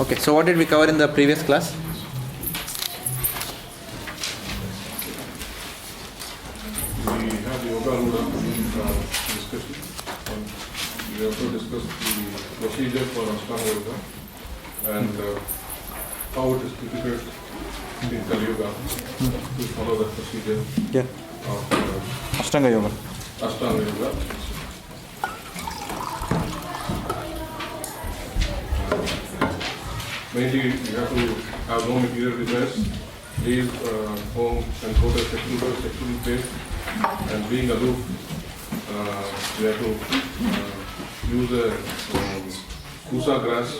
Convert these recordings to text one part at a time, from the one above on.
Okay, so what did we cover in the previous class? We have yoga discussion. We also discussed the procedure for Ashtanga yoga and how it is difficult in Kali Yuga to follow that procedure of Ashtanga yoga. Ashtanga yoga. Mainly, you have to have no material desires, leave home and go to a sexual place, and being aloof, you have to use a kusa grass.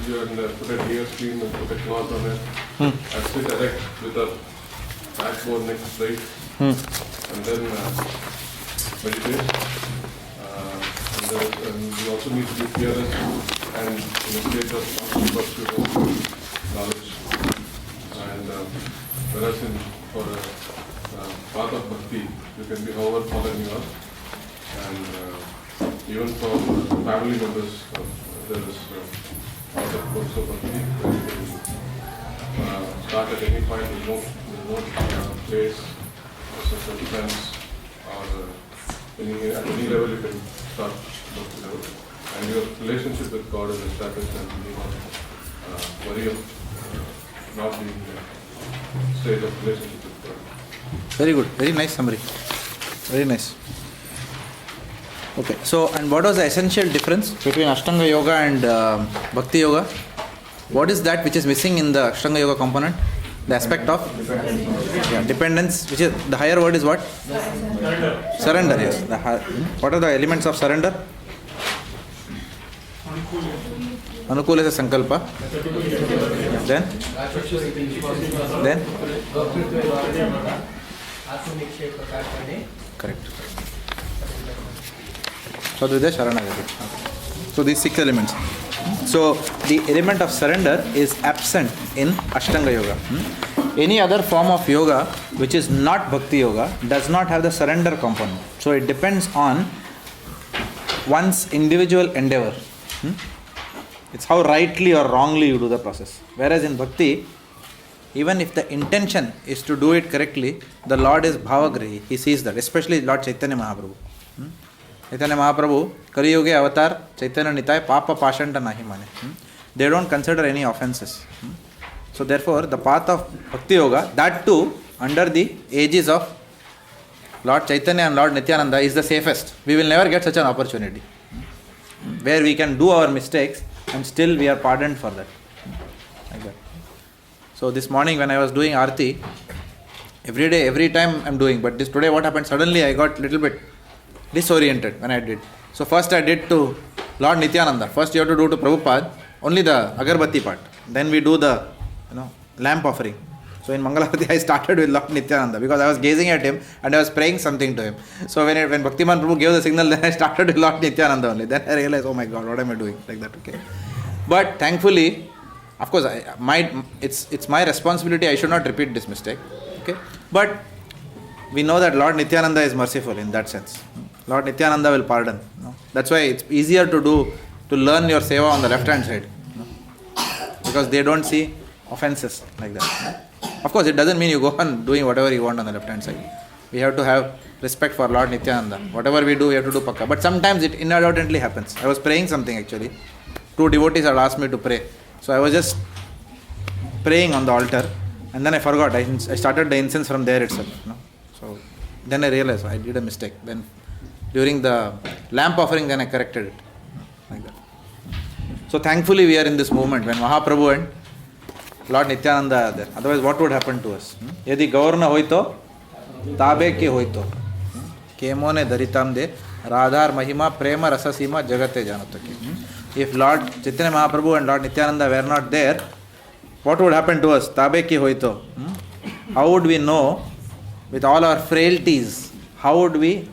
You have to put a deer skin and put a cloth on it, and sit erect with a backbone neck straight, and then meditate. And you also need to be fearless and in a state of pursuit of knowledge. And whereas for a path of bhakti, you can be however fallen you are. And even for family members, there is path of course of bhakti where you can start at any point with no place or circumstance or at any level you can start bhakti level. And your relationship with God is established and you need not worry of not being in a state of relationship with God. Very good, very nice summary. Very nice. Okay, so and what was the essential difference between Ashtanga yoga and Bhakti yoga? What is that which is missing in the Ashtanga yoga component? The aspect of dependence, which is the higher word is what? Surrender, yes. What are the elements of surrender? Anukula is a sankalpa. Then? Correct. So this is Sharanagati. So these 6 elements. So the element of surrender is absent in Ashtanga yoga. Any other form of yoga which is not Bhakti yoga does not have the surrender component. So it depends on one's individual endeavor. It's how rightly or wrongly you do the process. Whereas in Bhakti, even if the intention is to do it correctly, the Lord is Bhavagrahi. He sees that, especially Lord Chaitanya Mahaprabhu. Chaitanya Mahaprabhu, Kali Yuga Avatar, Chaitanya Nitai, Papa Pashanta Nahi Mane. They don't consider any offenses. So therefore, the path of Bhakti Yoga, that too, under the aegis of Lord Chaitanya and Lord Nityananda, is the safest. We will never get such an opportunity where we can do our mistakes and still we are pardoned for that. Like that. So this morning when I was doing Aarti, every day, every time I'm doing, but this today what happened, suddenly I got a little bit disoriented when I did. So first I did to Lord Nityananda. First you have to do to Prabhupada, only the Agarbatti part. Then we do the lamp offering. So in Mangalarati I started with Lord Nityananda because I was gazing at him and I was praying something to him. So when Bhaktiman Prabhu gave the signal, then I started with Lord Nityananda only. Then I realized, oh my God, what am I doing? Like that, okay. But thankfully, of course, it's my responsibility. I should not repeat this mistake. Okay. But we know that Lord Nityananda is merciful in that sense. Lord Nityananda will pardon. That's why it's easier to learn your seva on the left hand side. Because they don't see offenses like that. Of course, it doesn't mean you go on doing whatever you want on the left hand side. We have to have respect for Lord Nityananda. Whatever we do, we have to do pakka. But sometimes it inadvertently happens. I was praying something actually. 2 devotees had asked me to pray. So I was just praying on the altar and then I forgot. I started the incense from there itself. So then I realized I did a mistake. Then during the lamp offering, then I corrected it. Like that. So thankfully we are in this movement when Mahaprabhu and Lord Nityananda are there. Otherwise what would happen to us? Yadi gaurna hoito, tabe ki hoito. Kemone daritam de, radhar mahima prema rasasima jagate janataki. If Lord Chaitanya Mahaprabhu and Lord Nityananda were not there, what would happen to us? Tabe ki hoito. How would we know with all our frailties, how would we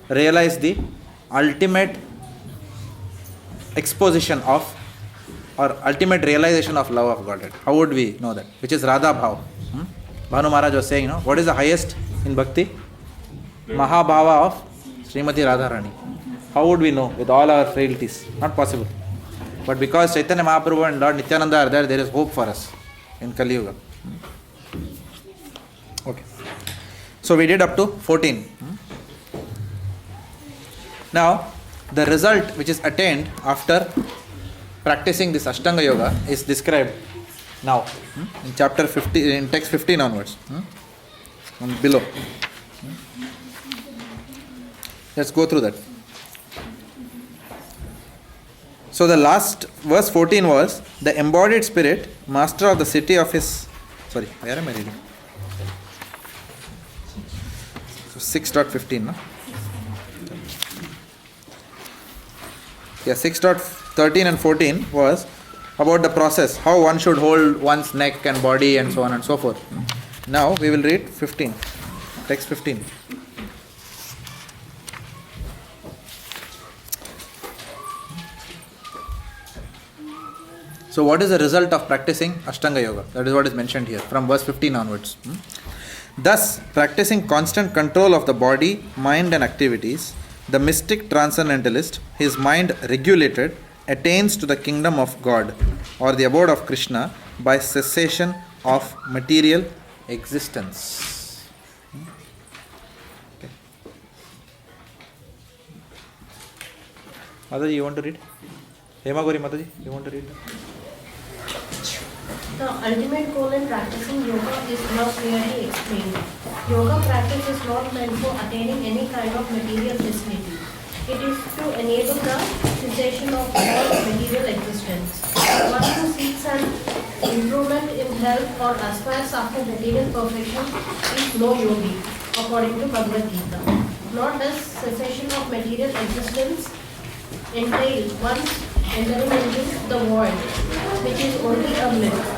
realize the ultimate exposition of or ultimate realization of love of Godhead? How would we know that? Which is Radha Bhav. Bhanu Maharaj was saying, what is the highest in Bhakti? Mahabhava of Srimati Radharani. How would we know with all our frailties? Not possible. But because Chaitanya Mahaprabhu and Lord Nityananda are there, there is hope for us in Kali Yuga. Okay. So we did up to 14. Now, the result which is attained after practicing this Ashtanga Yoga is described now in chapter 50, in text 15 onwards, and below. Let's go through that. So the last verse 14 was the embodied spirit, master of the city of his. Sorry, where am I reading? So 6.15, no? Yeah, 6.13 and 14 was about the process, how one should hold one's neck and body and so on and so forth. Now we will read 15, text 15. So what is the result of practicing Ashtanga Yoga? That is what is mentioned here from verse 15 onwards. Thus, practicing constant control of the body, mind and activities, the mystic transcendentalist, his mind regulated, attains to the kingdom of God or the abode of Krishna by cessation of material existence. Okay. Mataji, you want to read? Hema Gauri Mataji, you want to read? The ultimate goal in practicing yoga is now clearly explained. Yoga practice is not meant for attaining any kind of material facility. It is to enable the cessation of all material existence. One who seeks an improvement in health or aspires after material perfection is no yogi, according to Bhagavad Gita. Nor does cessation of material existence entail once entering into the void, which is only a myth.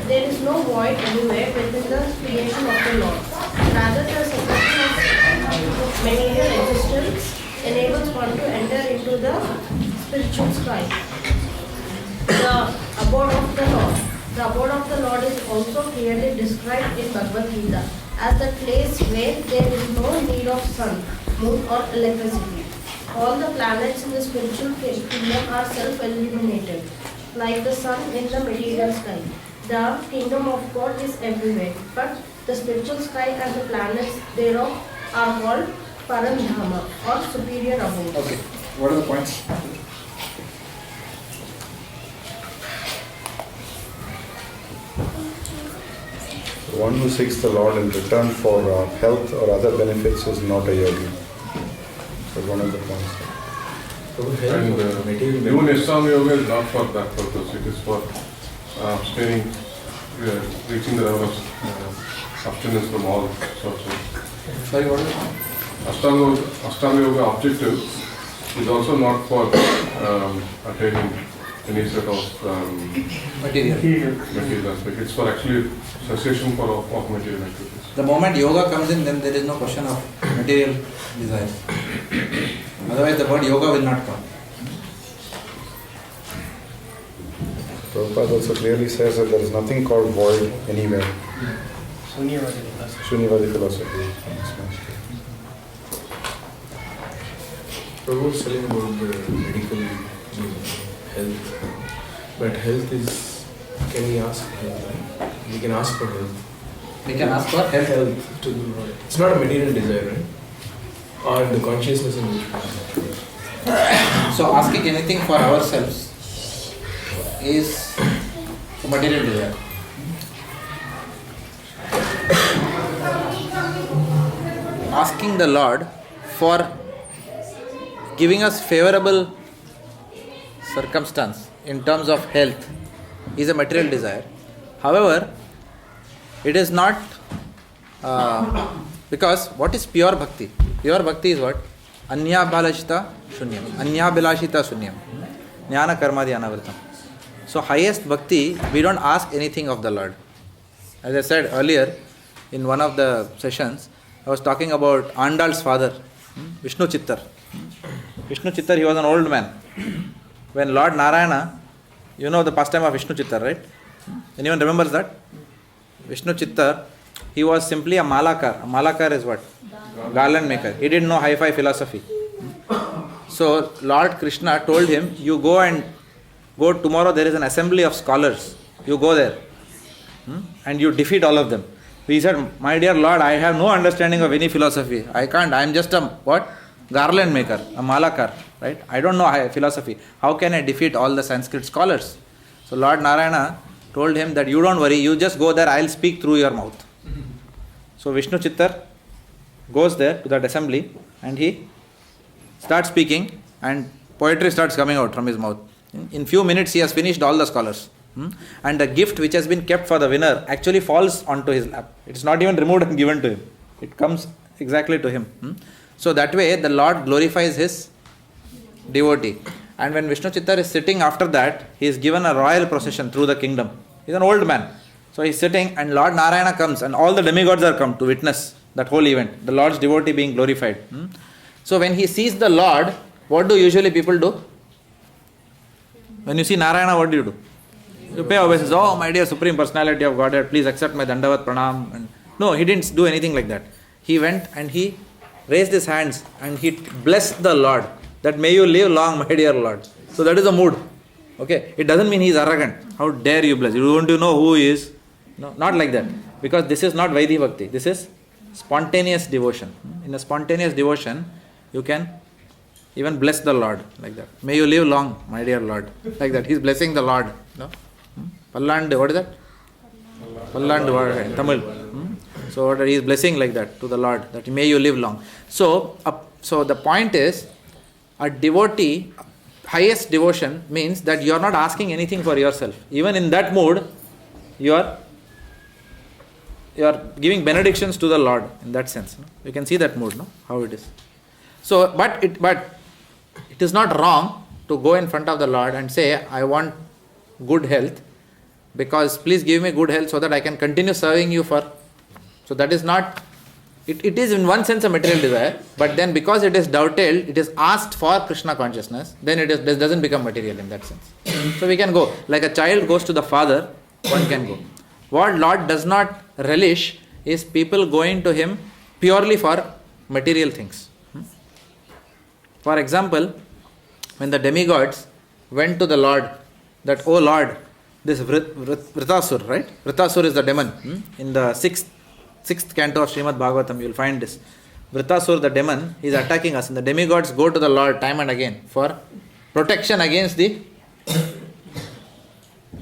There is no void anywhere within the creation of the Lord. Rather, the cessation of material existence enables one to enter into the spiritual sky, the abode of the Lord. The abode of the Lord is also clearly described in Bhagavad Gita as the place where there is no need of sun, moon or electricity. All the planets in the spiritual kingdom are self-illuminated, like the sun in the material sky. The kingdom of God is everywhere, but the spiritual sky and the planets thereof are called Paramdhama or superior abodes. Okay, what are the points? One who seeks the Lord in return for health or other benefits is not a yogi. So one of the points. And even Ashtanga Yoga is not for that purpose. It is for reaching the level of abstinence from all sorts of. Sorry, what is it? Ashtanga Yoga objective is also not for attaining any sort of material aspect. It's for actually cessation of material activities. The moment yoga comes in, then there is no question of material desire. Otherwise, the word yoga will not come. Prabhupada also clearly says that there is nothing called void anywhere. Shunyavadi philosophy. Prabhupada was telling about the medical health, but health is, can we ask for health? We can ask for health. We can ask for health. Health to the Lord. It's not a material desire, right? Or the consciousness in which we are. So asking anything for ourselves is a material desire. Asking the Lord for giving us favorable circumstance in terms of health is a material desire. However, it is not because what is pure bhakti? Pure bhakti is what? Anyabhalashita shunyam. Anyabhalashita shunyam. Jnana karma dhyanavritam. So highest bhakti, we don't ask anything of the Lord. As I said earlier in one of the sessions, I was talking about Andal's father, Vishnu Chittar. Vishnu Chittar, he was an old man. When Lord Narayana, you know the pastime of Vishnu Chittar, right? Anyone remembers that? Vishnu Chittar, he was simply a malakar. A malakar is what? Garland maker. He didn't know hi-fi philosophy. So Lord Krishna told him, you go and go tomorrow, there is an assembly of scholars. You go there and you defeat all of them. He said, my dear Lord, I have no understanding of any philosophy. I can't. I am just a what? Garland maker, a malakar. Right? I don't know philosophy. How can I defeat all the Sanskrit scholars? So Lord Narayana told him that you don't worry, you just go there, I will speak through your mouth. So Vishnu Chittar goes there to that assembly and he starts speaking and poetry starts coming out from his mouth. In few minutes he has finished all the scholars. And the gift which has been kept for the winner actually falls onto his lap. It's not even removed and given to him. It comes exactly to him. So that way the Lord glorifies his devotee. And when Vishnu Chittar is sitting after that, he is given a royal procession through the kingdom. He is an old man. So he is sitting and Lord Narayana comes and all the demigods are come to witness that whole event. The Lord's devotee being glorified. So when he sees the Lord, what do usually people do? When you see Narayana, what do you do? You pay obeisance. Oh, my dear Supreme Personality of Godhead, please accept my Dandavat Pranam. And no, he didn't do anything like that. He went and he raised his hands and he blessed the Lord. That may you live long, my dear Lord. So that is the mood. Okay, it doesn't mean he is arrogant. How dare you bless? You don't know who he is? No, not like that. Because this is not Vaidhi Bhakti. This is spontaneous devotion. In a spontaneous devotion, you can even bless the Lord like that. May you live long, my dear Lord. Like that. He is blessing the Lord. No? Pallandu, what is that? Pallandu in Tamil. So he is blessing like that to the Lord, that may you live long. So the point is, a devotee, highest devotion means that you are not asking anything for yourself. Even in that mood, you are giving benedictions to the Lord in that sense. No? You can see that mood, no? How it is. So, but it is not wrong to go in front of the Lord and say, I want good health, because please give me good health so that I can continue serving you for. So that is not. It is in one sense a material desire, but then because it is dovetailed, it is asked for Krishna consciousness, then it doesn't become material in that sense. So we can go. Like a child goes to the father, one can go. What Lord does not relish is people going to him purely for material things. For example, when the demigods went to the Lord, that, oh Lord, this Vritasur, right? Vritasur is the demon. In the sixth canto of Srimad Bhagavatam, you will find this. Vritasur, the demon, is attacking us. And the demigods go to the Lord time and again for protection against the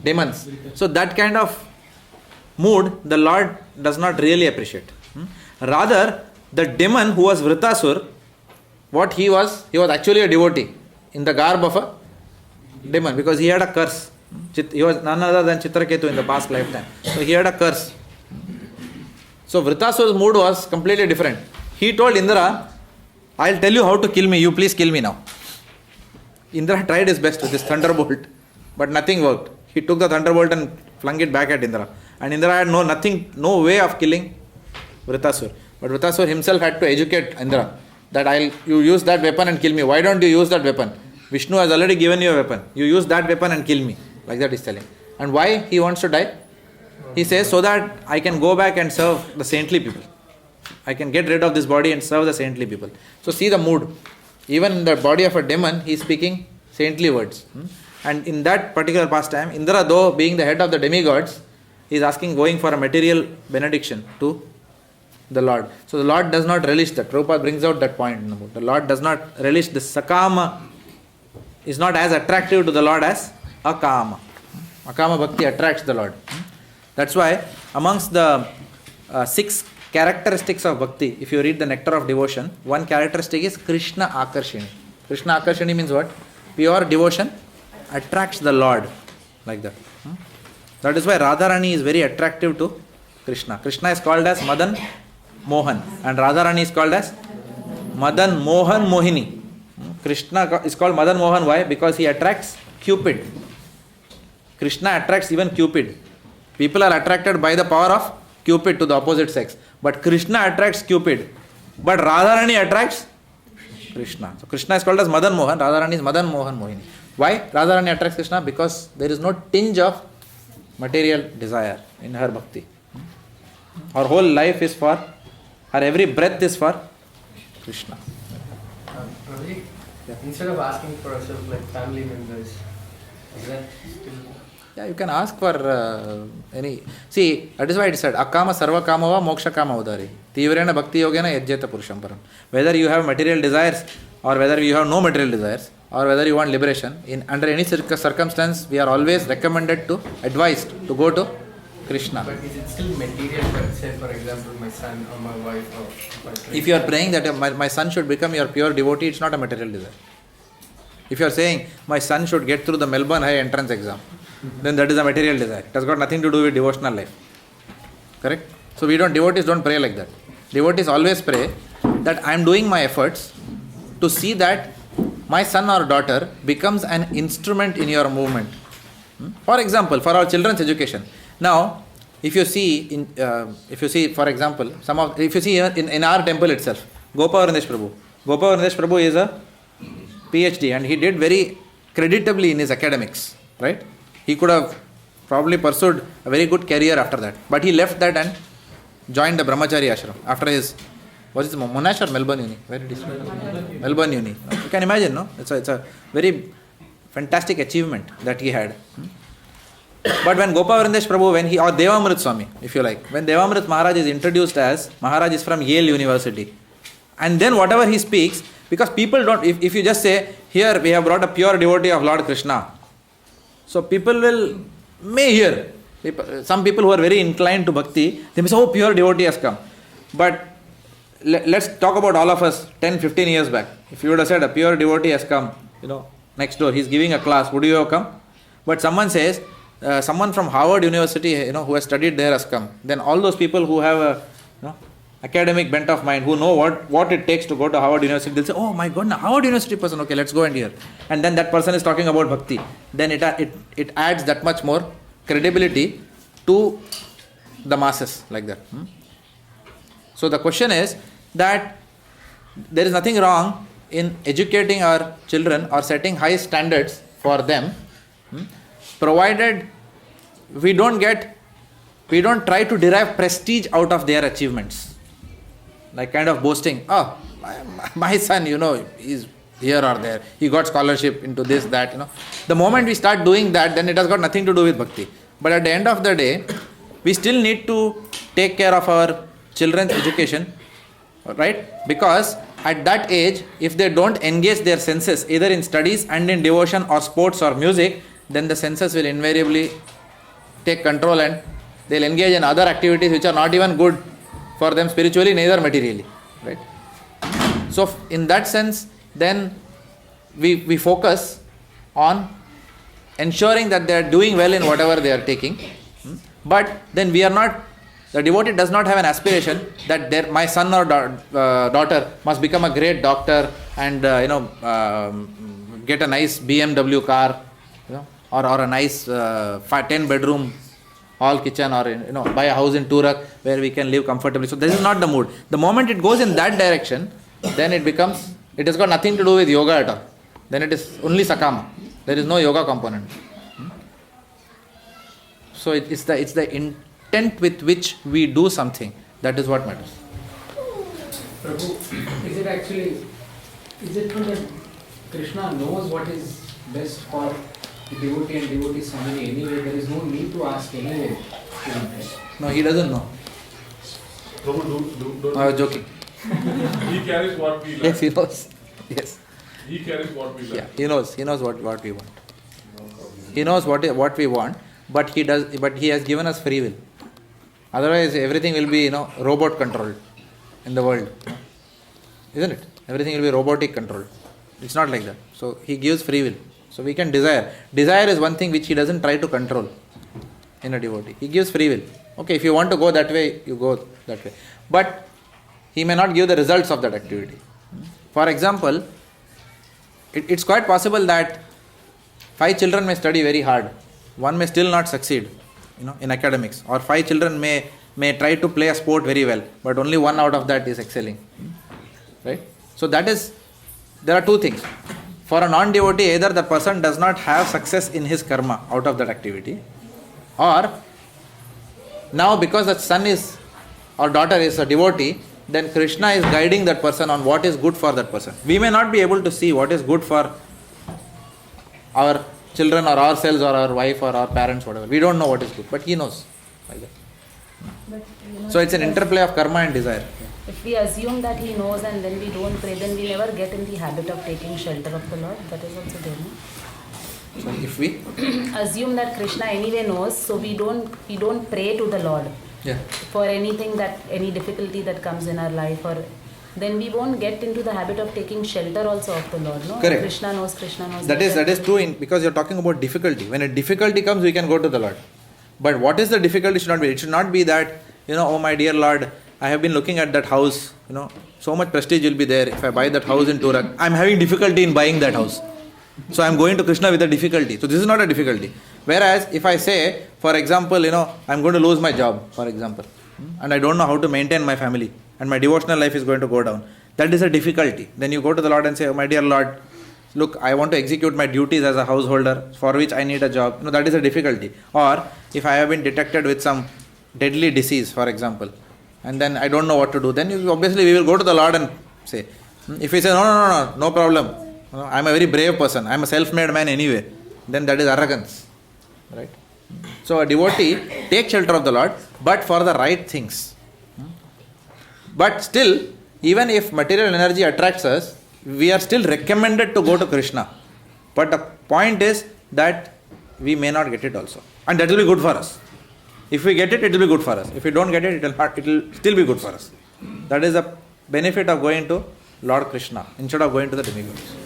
demons. So that kind of mood, the Lord does not really appreciate. Rather, the demon who was Vritasur, what he was actually a devotee in the garb of a demon, because he had a curse. He was none other than Chitraketu in the past lifetime. So he had a curse. So Vritasur's mood was completely different. He told Indra, I'll tell you how to kill me, you please kill me now. Indra tried his best with this thunderbolt, but nothing worked. He took the thunderbolt and flung it back at Indra. And Indra had no way of killing Vritasur. But Vritasur himself had to educate Indra that you use that weapon and kill me. Why don't you use that weapon? Vishnu has already given you a weapon. You use that weapon and kill me. Like that he's telling. And why he wants to die? He says, so that I can go back and serve the saintly people. I can get rid of this body and serve the saintly people. So see the mood. Even in the body of a demon, he is speaking saintly words. And in that particular pastime, Indra, though being the head of the demigods, is going for a material benediction to the Lord. So the Lord does not relish that. Prabhupada brings out that point in the book. The Lord does not relish this. Sakama is not as attractive to the Lord as Akama. Akama Bhakti attracts the Lord. That's why amongst the 6 characteristics of Bhakti, if you read the Nectar of Devotion, one characteristic is Krishna Akarshini. Krishna Akarshini means what? Pure devotion attracts the Lord. Like that. That is why Radharani is very attractive to Krishna. Krishna is called as Madan Mohan and Radharani is called as Madan Mohan Mohini. Krishna is called Madan Mohan. Why? Because he attracts Cupid. Krishna attracts even Cupid. People are attracted by the power of Cupid to the opposite sex. But Krishna attracts Cupid. But Radharani attracts Krishna. So Krishna is called as Madan Mohan. Radharani is Madan Mohan Mohini. Why Radharani attracts Krishna? Because there is no tinge of material desire in her bhakti. Her whole life is for, her every breath is for Krishna. Instead of asking for ourselves like family members, Yeah, you can ask for any. See, that is why it said, Akama sarva kamava moksha kama udari. Tivrena bhakti yogena yajjeta purusham param. Whether you have material desires or whether you have no material desires or whether you want liberation, under any circumstance, we are always recommended to, advised to go to Krishna. But is it still material? Say, for example, my son or my wife or my friend. If you are praying that my son should become your pure devotee, it's not a material desire. If you are saying, my son should get through the Melbourne High entrance exam, then that is a material desire. It has got nothing to do with devotional life. Correct? So devotees don't pray like that. Devotees always pray that I am doing my efforts to see that my son or daughter becomes an instrument in your movement. For example, for our children's education. Now, if you see, for example, if you see in our temple itself, Gopavarnesh Prabhu is a PhD and he did very creditably in his academics, right? He could have probably pursued a very good career after that, but he left that and joined the Brahmachari ashram after his, was it Monash or Melbourne Uni? Where did he study? Melbourne Uni. You can imagine, no? It's a very fantastic achievement that he had. But when Gopavarnesh Prabhu, or Devamrit Swami, if you like, when Devamrit Maharaj is introduced as, Maharaj is from Yale University, and then whatever he speaks, because people don't, if you just say, here we have brought a pure devotee of Lord Krishna, so people may hear, some people who are very inclined to bhakti, they may say, oh, pure devotee has come. But let's talk about all of us 10-15 years back. If you would have said a pure devotee has come, next door, he's giving a class, would you have come? But someone says, someone from Harvard University, who has studied there has come. Then all those people who have a academic bent of mind, who know what it takes to go to Harvard University, they'll say, oh my God, Harvard University person, okay, let's go and hear. And then that person is talking about bhakti. Then it adds that much more credibility to the masses like that. So the question is that there is nothing wrong in educating our children or setting high standards for them, provided we don't try to derive prestige out of their achievements. Like kind of boasting, oh, my son, is here or there. He got scholarship into this, that, The moment we start doing that, then it has got nothing to do with bhakti. But at the end of the day, we still need to take care of our children's education, right? Because at that age, if they don't engage their senses, either in studies and in devotion or sports or music, then the senses will invariably take control and they'll engage in other activities which are not even good for them spiritually, neither materially, right? So in that sense, then we focus on ensuring that they are doing well in whatever they are taking. But then the devotee does not have an aspiration that my son or daughter must become a great doctor and get a nice BMW car, or a nice 10-bedroom hall kitchen, or buy a house in Turak where we can live comfortably. So this is not the mood. The moment it goes in that direction, then it has got nothing to do with yoga at all. Then it is only sakama. There is no yoga component. So it's the intent with which we do something that is what matters. Prabhu, is it true that Krishna knows what is best for the devotee and devotee's family anyway? There is no need to ask anyway. No, he doesn't know. Prabhu, I was joking. He carries what we like. Yes, he knows. Yes. He carries what we like. Yeah, he knows what we want. He knows what we want, but he has given us free will. Otherwise, everything will be, robot controlled in the world. Isn't it? Everything will be robotic controlled. It's not like that. So he gives free will. So we can desire. Desire is one thing which he doesn't try to control in a devotee. He gives free will. Okay, if you want to go that way, you go that way. But he may not give the results of that activity. For example, it's quite possible that 5 children may study very hard. One may still not succeed, in academics. Or 5 children may try to play a sport very well, but only one out of that is excelling. Right? So there are 2 things. For a non-devotee, either the person does not have success in his karma out of that activity, or now because the son or daughter is a devotee, then Krishna is guiding that person on what is good for that person. We may not be able to see what is good for our children or ourselves or our wife or our parents, whatever. We don't know what is good, but He knows. Like that. But, you know, So it's an interplay of karma and desire. if we assume that He knows and then we don't pray, then we never get in the habit of taking shelter of the Lord. That is also there. No? So if we Assume that Krishna anyway knows, so we don't pray to the Lord for anything, that any difficulty that comes in our life, or then we won't get into the habit of taking shelter also of the Lord. No? Correct. Krishna knows, Krishna knows. that is true because you're talking about difficulty. When a difficulty comes, we can go to the Lord. But what is the difficulty should not be. It should not be that, oh my dear Lord, I have been looking at that house, so much prestige will be there if I buy that house in Turak. I'm having difficulty in buying that house. So I'm going to Krishna with a difficulty. So this is not a difficulty. Whereas if I say, for example, I'm going to lose my job, for example, and I don't know how to maintain my family, and my devotional life is going to go down, that is a difficulty. Then you go to the Lord and say, oh my dear Lord, look, I want to execute my duties as a householder for which I need a job. That is a difficulty. Or if I have been detected with some deadly disease, for example, and then I don't know what to do, then obviously we will go to the Lord and say. If he says, no problem, I'm a very brave person, I'm a self-made man anyway, then that is arrogance. Right? So a devotee takes shelter of the Lord, but for the right things. But still, even if material energy attracts us, we are still recommended to go to Krishna. But the point is that we may not get it also. And that will be good for us. If we get it, it will be good for us. If we don't get it, it will still be good for us. That is the benefit of going to Lord Krishna instead of going to the demigods.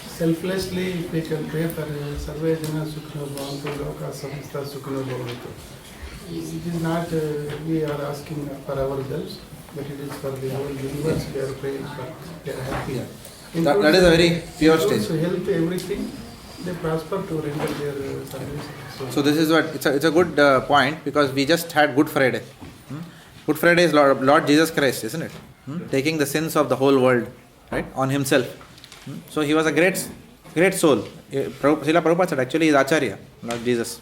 Selflessly, if we can pray for Sarve Jana Sukhino Bhavantu Loka Samasta Sukhino Bhavantu. It is not we are asking for ourselves, but it is for the whole universe we are praying for. They are happy. That is a very pure stage. So health, everything, they prosper to render their service. So this is what, it's a good point, because we just had Good Friday. Good Friday is Lord Jesus Christ, isn't it? Taking the sins of the whole world, right, on himself. So he was a great soul. Srila Prabhupada said actually he is Acharya, Lord Jesus.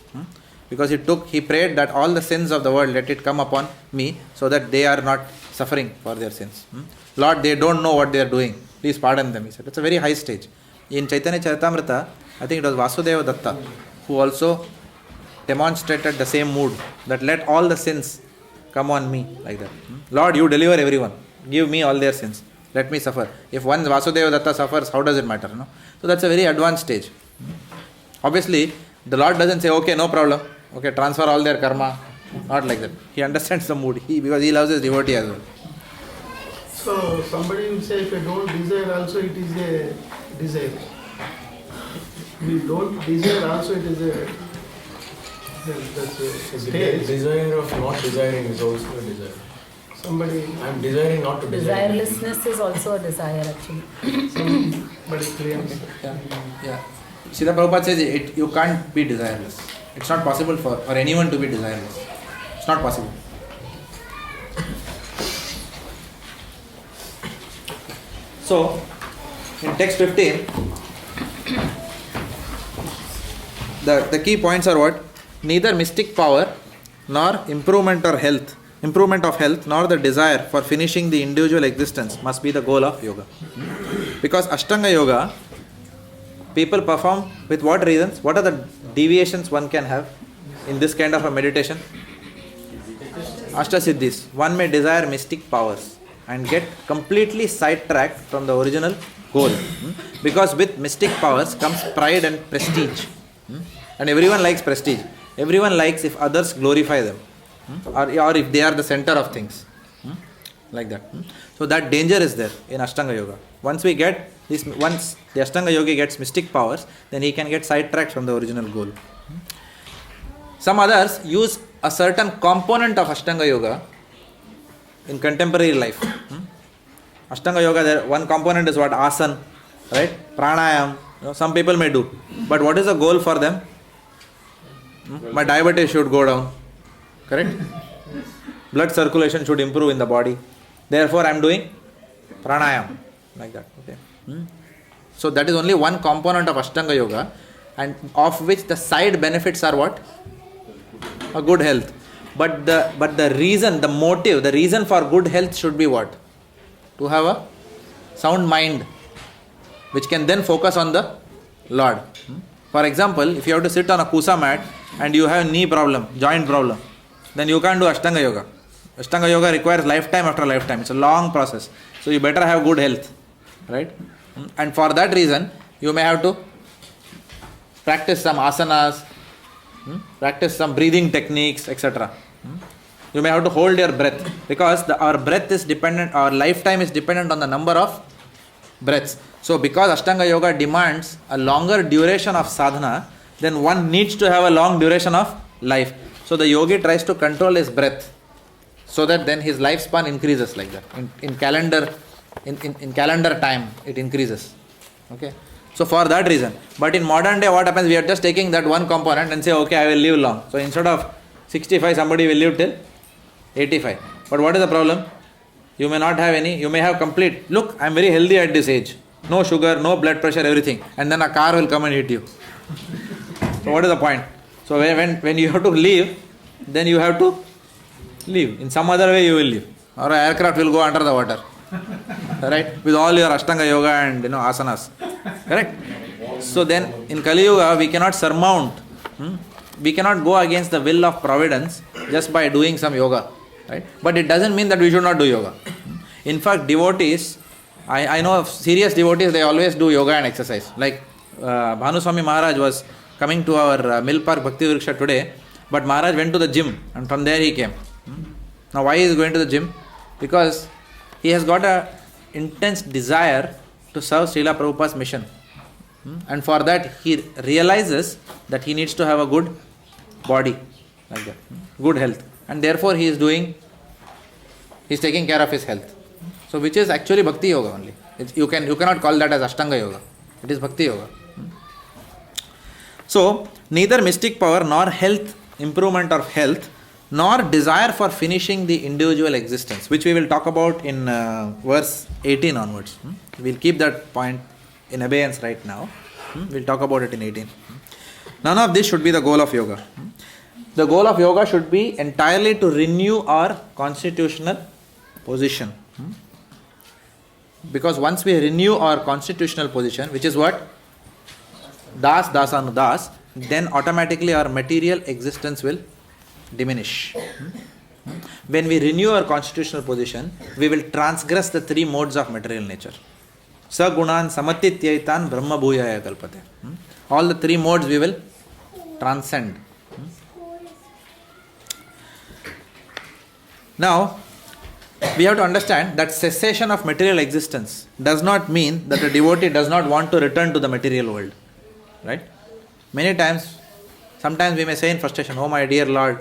Because he prayed that all the sins of the world, let it come upon me so that they are not suffering for their sins. Lord, they don't know what they are doing. Please pardon them, he said. It's a very high stage. In Chaitanya Charitamrita, I think it was Vasudeva Datta who also demonstrated the same mood, that let all the sins come on me, like that. Lord, you deliver everyone. Give me all their sins. Let me suffer. If one Vasudeva Datta suffers, how does it matter? No? So that's a very advanced stage. Obviously, the Lord doesn't say, okay, no problem. Okay, transfer all their karma. Not like that. He understands the mood. Because he loves his devotee as well. So somebody will say, if I don't desire also, it is a desire. We don't desire also, it is a stage. Desire of not desiring is also a desire. Somebody, I'm desiring not to desire. Desirelessness is also a desire actually. somebody claims. Yeah. Srila Prabhupada says you can't be desireless. It's not possible for anyone to be desireless. It's not possible. So, in text 15, the key points are what? Neither mystic power nor improvement of health, nor the desire for finishing the individual existence must be the goal of yoga. Because Ashtanga Yoga, people perform with what reasons? What are the deviations one can have in this kind of a meditation? Ashtasiddhis. One may desire mystic powers and get completely sidetracked from the original goal. Because with mystic powers comes pride and prestige. And everyone likes prestige. Everyone likes if others glorify them. Or if they are the center of things. Like that. So that danger is there in Ashtanga Yoga. Once the Ashtanga Yogi gets mystic powers, then he can get sidetracked from the original goal. Some others use a certain component of Ashtanga Yoga in contemporary life. Ashtanga Yoga, one component is what? Asana, right? Pranayam. Some people may do. But what is the goal for them? My diabetes should go down. Correct? Blood circulation should improve in the body. Therefore, I am doing pranayam. Like that. Okay. So that is only one component of Ashtanga Yoga, and of which the side benefits are what? A good health. But the reason, the motive, the reason for good health should be what? To have a sound mind, which can then focus on the Lord. For example, if you have to sit on a kusa mat and you have knee problem, joint problem, then you can't do Ashtanga Yoga. Ashtanga Yoga requires lifetime after lifetime. It's a long process. So you better have good health, right? And for that reason, you may have to practice some asanas, practice some breathing techniques, etc. You may have to hold your breath, because our breath is dependent, our lifetime is dependent on the number of breaths. So because Ashtanga Yoga demands a longer duration of sadhana, then one needs to have a long duration of life. So the yogi tries to control his breath, so that then his lifespan increases like that. In calendar time, it increases. Okay. So for that reason. But in modern day, what happens? We are just taking that one component and say, okay, I will live long. So instead of 65, somebody will live till 85. But what is the problem? You may not have any, you may have complete, look, I am very healthy at this age. No sugar, no blood pressure, everything. And then a car will come and hit you. So what is the point? So when you have to leave, then you have to leave. In some other way you will leave. Or an aircraft will go under the water. Right? With all your Ashtanga Yoga and asanas. Correct? So then in Kali Yuga we cannot surmount. We cannot go against the will of providence just by doing some yoga. Right? But it doesn't mean that we should not do yoga. In fact, devotees, I know of serious devotees, they always do yoga and exercise. Like Bhanu Swami Maharaj was coming to our Mill Park Bhakti Vriksha today, but Maharaj went to the gym and from there he came. Now why he is going to the gym? Because he has got an intense desire to serve Srila Prabhupada's mission. And for that he realizes that he needs to have a good body, like that, good health. And therefore he is taking care of his health. So which is actually Bhakti Yoga only. You cannot call that as Ashtanga Yoga. It is Bhakti Yoga. So neither mystic power nor health, improvement of health, nor desire for finishing the individual existence, which we will talk about in verse 18 onwards. We'll keep that point in abeyance right now. We'll talk about it in 18. None of this should be the goal of yoga. The goal of yoga should be entirely to renew our constitutional position. Because once we renew our constitutional position, which is what? Das, dasanudas, then automatically our material existence will diminish. When we renew our constitutional position, we will transgress the three modes of material nature. Sagunan samatityaitan brahma bhuyaya kalpate. All the three modes we will transcend. Now, we have to understand that cessation of material existence does not mean that a devotee does not want to return to the material world. Right? Many times, sometimes we may say in frustration, oh my dear Lord,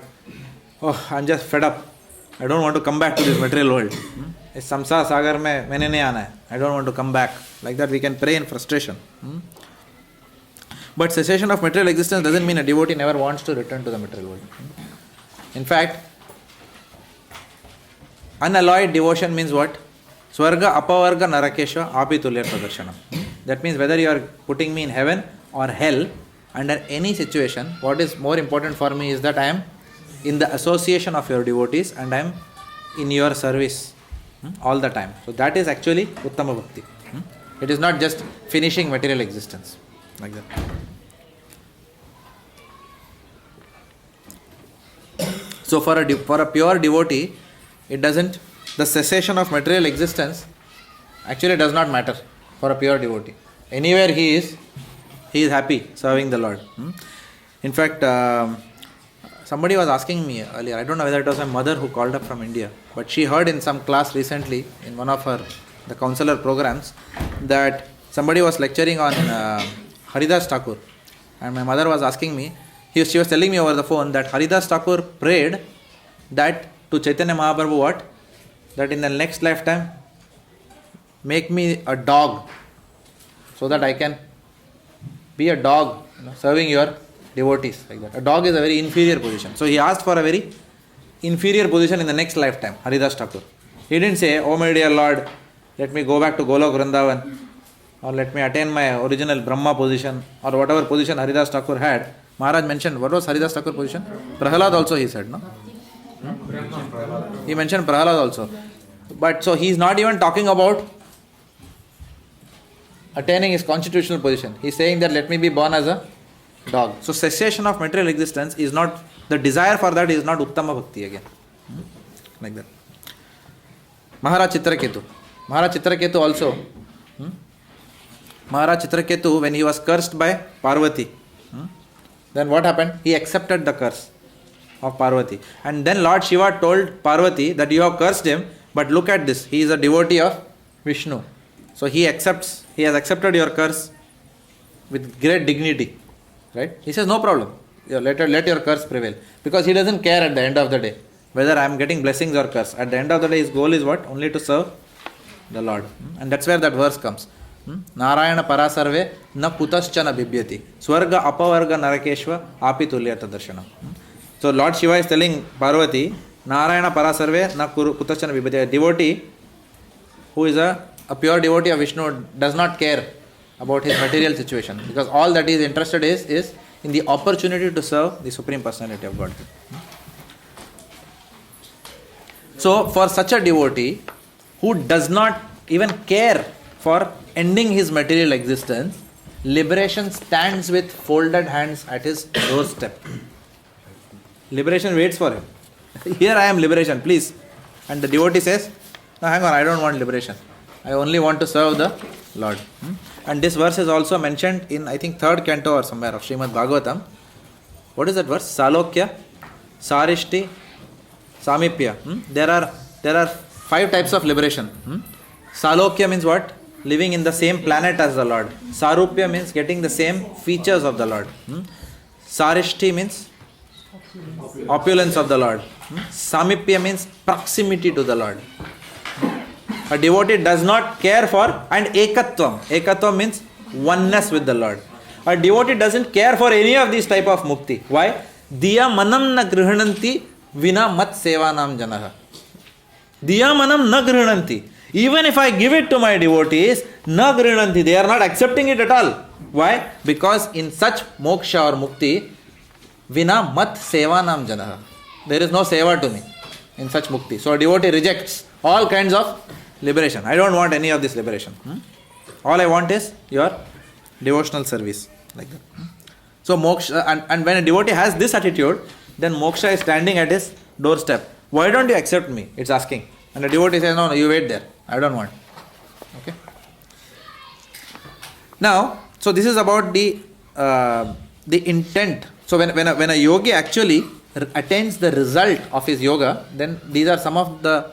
I'm just fed up. I don't want to come back to this material world. Is samsara sagar mein maine nahi aana hai. I don't want to come back. Like that we can pray in frustration. But cessation of material existence doesn't mean a devotee never wants to return to the material world. In fact, unalloyed devotion means what? Swarga apavarga narakesha api tulya pradarshanam. That means whether you are putting me in heaven or hell, under any situation, what is more important for me is that I am in the association of your devotees and I am in your service all the time. So that is actually Uttama Bhakti. It is not just finishing material existence. Like that. So for a pure devotee, the cessation of material existence actually does not matter for a pure devotee. Anywhere he is happy serving the Lord. In fact, somebody was asking me earlier, I don't know whether it was my mother who called up from India, but she heard in some class recently, in one of the counselor programs, that somebody was lecturing on Haridas Thakur. And my mother was asking me, she was telling me over the phone that Haridas Thakur prayed that to Chaitanya Mahaprabhu what? That in the next lifetime, make me a dog so that I can be a dog, serving your devotees. Like that. A dog is a very inferior position. So he asked for a very inferior position in the next lifetime, Haridas Thakur. He didn't say, oh my dear Lord, let me go back to Golok Vrindavan, or let me attain my original Brahma position, or whatever position Haridas Thakur had. Maharaj mentioned, what was Haridas Thakur position? Prahalad also he said, no? He mentioned Prahalad also. But so he is not even talking about attaining his constitutional position. He is saying that let me be born as a dog. So cessation of material existence is not, the desire for that is not Uttama Bhakti again. Like that. Maharaj Chitraketu. Maharaj Chitraketu also. Maharaj Chitraketu, when he was cursed by Parvati, then what happened? He accepted the curse of Parvati. And then Lord Shiva told Parvati that you have cursed him, but look at this, he is a devotee of Vishnu. So he has accepted your curse with great dignity. Right? He says, no problem. Let your curse prevail. Because he doesn't care at the end of the day whether I am getting blessings or curse. At the end of the day, his goal is what? Only to serve the Lord. And that's where that verse comes. Narayana parasarve na kutaschana bibhyati. Swarga apavarga narakeshva api tulyata darshanam. So Lord Shiva is telling Parvati, Narayana parasarve na kutaschana bibhyati. A devotee who is a pure devotee of Vishnu does not care about his material situation, because all that he is interested is in the opportunity to serve the Supreme Personality of Godhead. So for such a devotee who does not even care for ending his material existence, liberation stands with folded hands at his doorstep. Liberation waits for him. Here I am, liberation, please. And the devotee says, no, hang on, I don't want liberation. I only want to serve the Lord. And this verse is also mentioned in, I think, 3rd canto or somewhere of Srimad Bhagavatam. What is that verse? Salokya, Sarishti, Samipya. There are 5 types of liberation. Salokya means what? Living in the same planet as the Lord. Sarupya means getting the same features of the Lord. Sarishti means opulence of the Lord. Samipya means proximity to the Lord. A devotee does not care for, and ekatvam. Ekatvam means oneness with the Lord. A devotee doesn't care for any of these type of mukti. Why? Diya manam na grihananti vina mat sevanam janaha. Diya manam na grihananti. Even if I give it to my devotees, na grihananti. They are not accepting it at all. Why? Because in such moksha or mukti, vina mat sevanam janaha. There is no seva to me in such mukti. So a devotee rejects all kinds of liberation. I don't want any of this liberation. All I want is your devotional service. Like that. So moksha, and when a devotee has this attitude, then moksha is standing at his doorstep. Why don't you accept me? It's asking. And the devotee says, no, you wait there. I don't want. Okay. Now, so this is about the intent. So when a yogi actually attains the result of his yoga, then these are some of the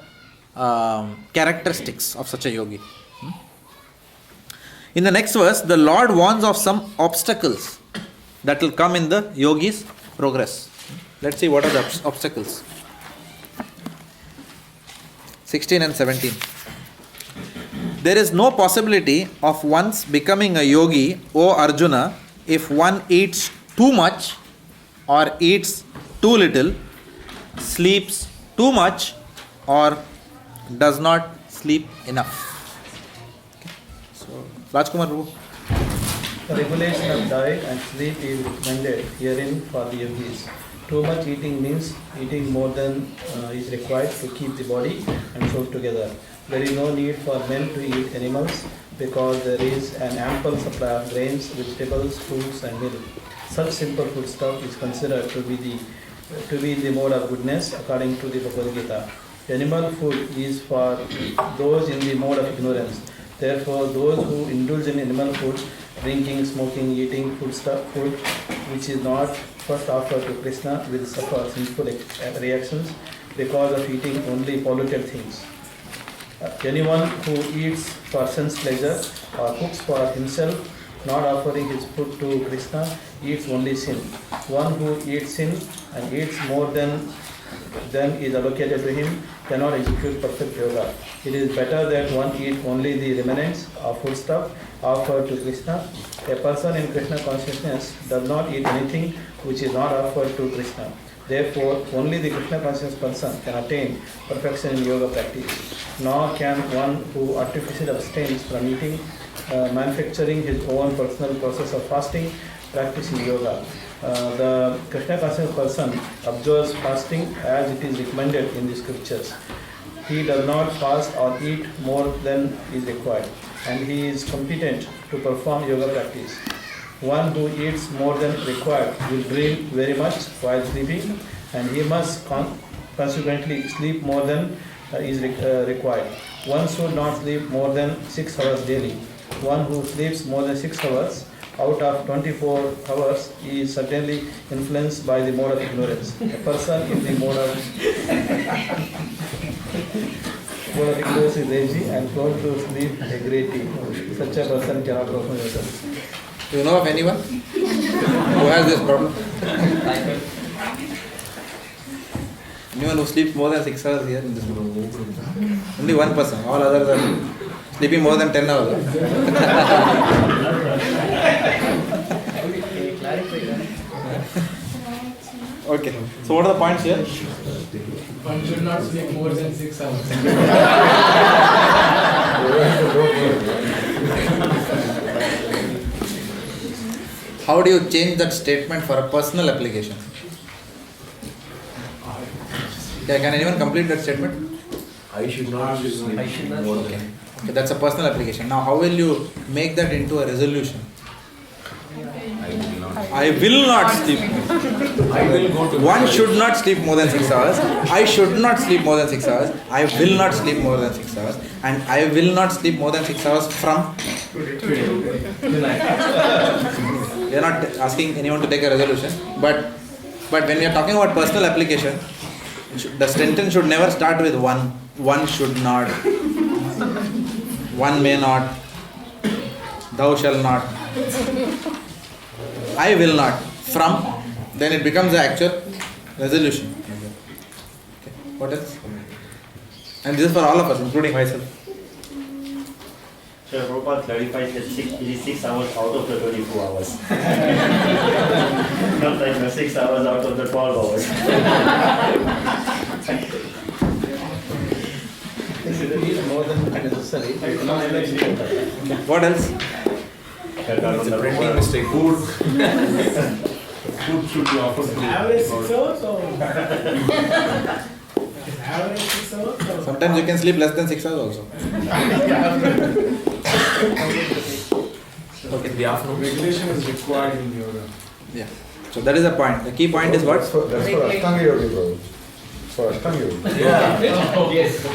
characteristics of such a yogi. In the next verse, the Lord warns of some obstacles that will come in the yogi's progress. Let's see what are the obstacles. 16 and 17. There is no possibility of one's becoming a yogi, O Arjuna, if one eats too much or eats too little, sleeps too much or does not sleep enough. Okay. So, Rajkumar Prabhu. The regulation of diet and sleep is recommended herein for the yogis. Too much eating means eating more than is required to keep the body and soul together. There is no need for men to eat animals because there is an ample supply of grains, vegetables, fruits and milk. Such simple food stuff is considered to be the mode of goodness according to the Bhagavad Gita. Animal food is for those in the mode of ignorance. Therefore, those who indulge in animal food, drinking, smoking, eating food which is not first offered to Krishna will suffer sinful reactions because of eating only polluted things. Anyone who eats for sense pleasure or cooks for himself, not offering his food to Krishna, eats only sin. One who eats sin and eats more than is allocated to him cannot execute perfect yoga. It is better that one eat only the remnants of foodstuff offered to Krishna. A person in Krishna consciousness does not eat anything which is not offered to Krishna. Therefore, only the Krishna conscious person can attain perfection in yoga practice. Nor can one who artificially abstains from eating, manufacturing his own personal process of fasting, practice in yoga. The Krishna conscious person observes fasting as it is recommended in the scriptures. He does not fast or eat more than is required, and he is competent to perform yoga practice. One who eats more than required will dream very much while sleeping, and he must consequently sleep more than is required. One should not sleep more than 6 hours daily. One who sleeps more than 6 hours out of 24 hours is certainly influenced by the mode of ignorance. A person in the mode of ignorance is lazy and prone to sleep a great deal. Such a person cannot perform himself. Do you know of anyone who has this problem? Anyone who sleeps more than 6 hours here in this room? Only one person. All others are sleeping more than 10 hours. Okay. So what are the points here? One should not sleep more than 6 hours. How do you change that statement for a personal application? Yeah, can anyone complete that statement? I should not sleep more than. Okay, that's a personal application. Now, how will you make that into a resolution? I will not sleep. I will go to. One should not sleep more than 6 hours. I should not sleep more than 6 hours. I will not sleep more than 6 hours. And I will not sleep more than 6 hours from. We are not asking anyone to take a resolution. But when we are talking about personal application, the sentence should never start with one. One should not. One may not. Thou shall not. I will not. From. Then it becomes the actual resolution. Okay. What else? And this is for all of us, including myself. So Prabhupada clarifies that it is 6 hours out of the 24 hours. Not like 6 hours out of the 12 hours. It is more than necessary. What else? It's a printing mistake. Food should be offered to Average 6 hours or? Average 6 hours or? Sometimes you can sleep less than 6 hours also. Okay, the afternoon. regulation is required in yoga. Yeah. So that is the point. The key point is what? That's for Ashtanga Yoga, bro. For Ashtanga Yoga. Yeah. Yes.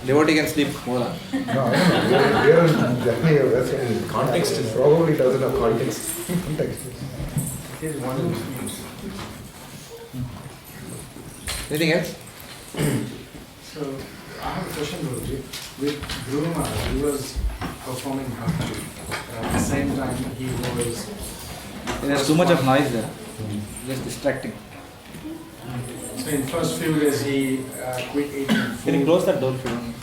Devotee can sleep more. No, I don't know. We are in Jnana Yoga. That's what it is. Context is Probably doesn't have context. Context. Anything else? So, I have a question, Guruji. With Dhruva Maharaj, he was performing Bhakti. At the same time, he was... There's too much of noise there. Just distracting. So, in first few days, he quit eating food. Can you close that door if you don't?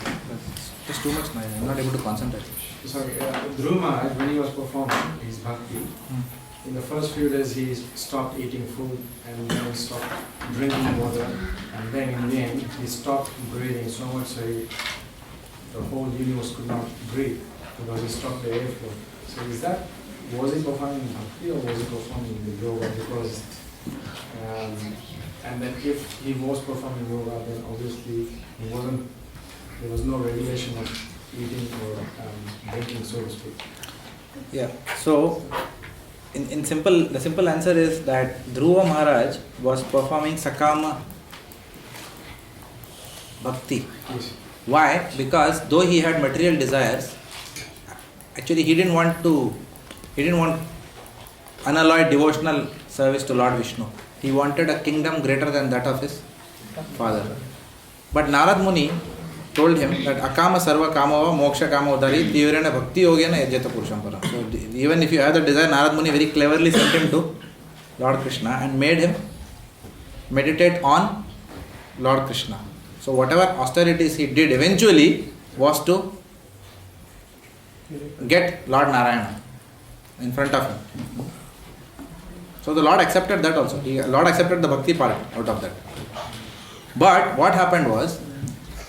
There's too much noise. I'm not able to concentrate. Sorry, Dhruva Maharaj, when he was performing his Bhakti, in the first few days, he stopped eating food and then stopped drinking water. And then in the end, he stopped breathing so much so the whole universe could not breathe because he stopped the airflow. So was he performing Bhakti or was he performing the yoga? Because, and then if he was performing yoga, then obviously there was no regulation of eating or drinking, so to speak. Yeah. So, the simple answer is that Dhruva Maharaj was performing Sakama Bhakti. Yes. Why? Because though he had material desires, actually he didn't want unalloyed devotional service to Lord Vishnu. He wanted a kingdom greater than that of his father. But Narad Muni told him that Akama Sarva Kamava Moksha Kama Udari Tivrena Bhakti Yogena Yajyata Purusham Param. So even if you have the desire, Narad Muni very cleverly sent him to Lord Krishna and made him meditate on Lord Krishna. So whatever austerities he did eventually was to get Lord Narayana in front of him. So the Lord accepted that also. Lord accepted the bhakti part out of that. But what happened was,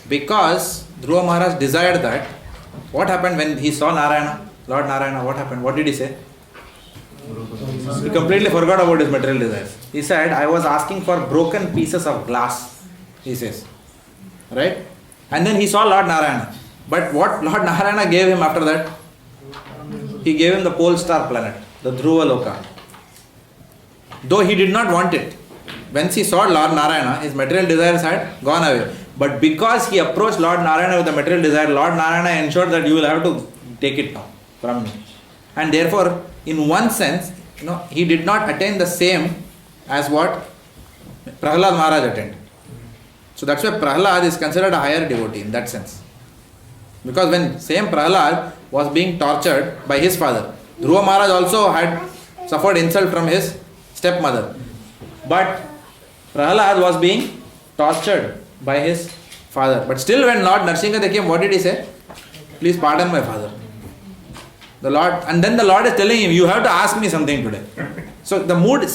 because Dhruva Maharaj desired that, what happened when he saw Narayana, Lord Narayana, what happened? What did he say? He completely forgot about his material desires. He said, I was asking for broken pieces of glass, he says. Right? And then he saw Lord Narayana. But what Lord Narayana gave him after that? he gave him the pole star planet, the Dhruva Loka. Though he did not want it. Once he saw Lord Narayana, his material desires had gone away. But because he approached Lord Narayana with the material desire, Lord Narayana ensured that you will have to take it now from me. And therefore, in one sense, he did not attain the same as what Prahlad Maharaj attained. So that's why Prahlad is considered a higher devotee in that sense. Because when same Prahlad was being tortured by his father, Dhruva Maharaj also had suffered insult from his stepmother. But Prahlad was being tortured by his father. But still when Lord Narsingha came, what did he say? Please pardon my father. The Lord, and then the Lord is telling him, you have to ask me something today. So the mood is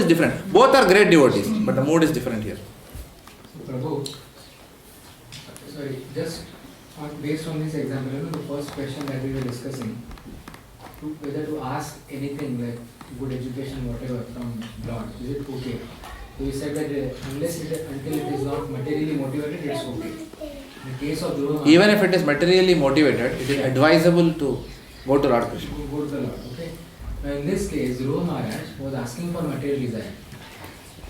different. Both are great devotees, but the mood is different here. So Prabhu, just based on this example, the first question that we were discussing, whether to ask anything like good education, whatever, from Lord, is it okay? So you said that until it is not materially motivated, it's okay. In the case of Dhruva Maharaj, even if it is materially motivated, it is advisable to go to Lord Krishna. Go to the Lord, okay? Now in this case, Dhruva Maharaj was asking for material desire.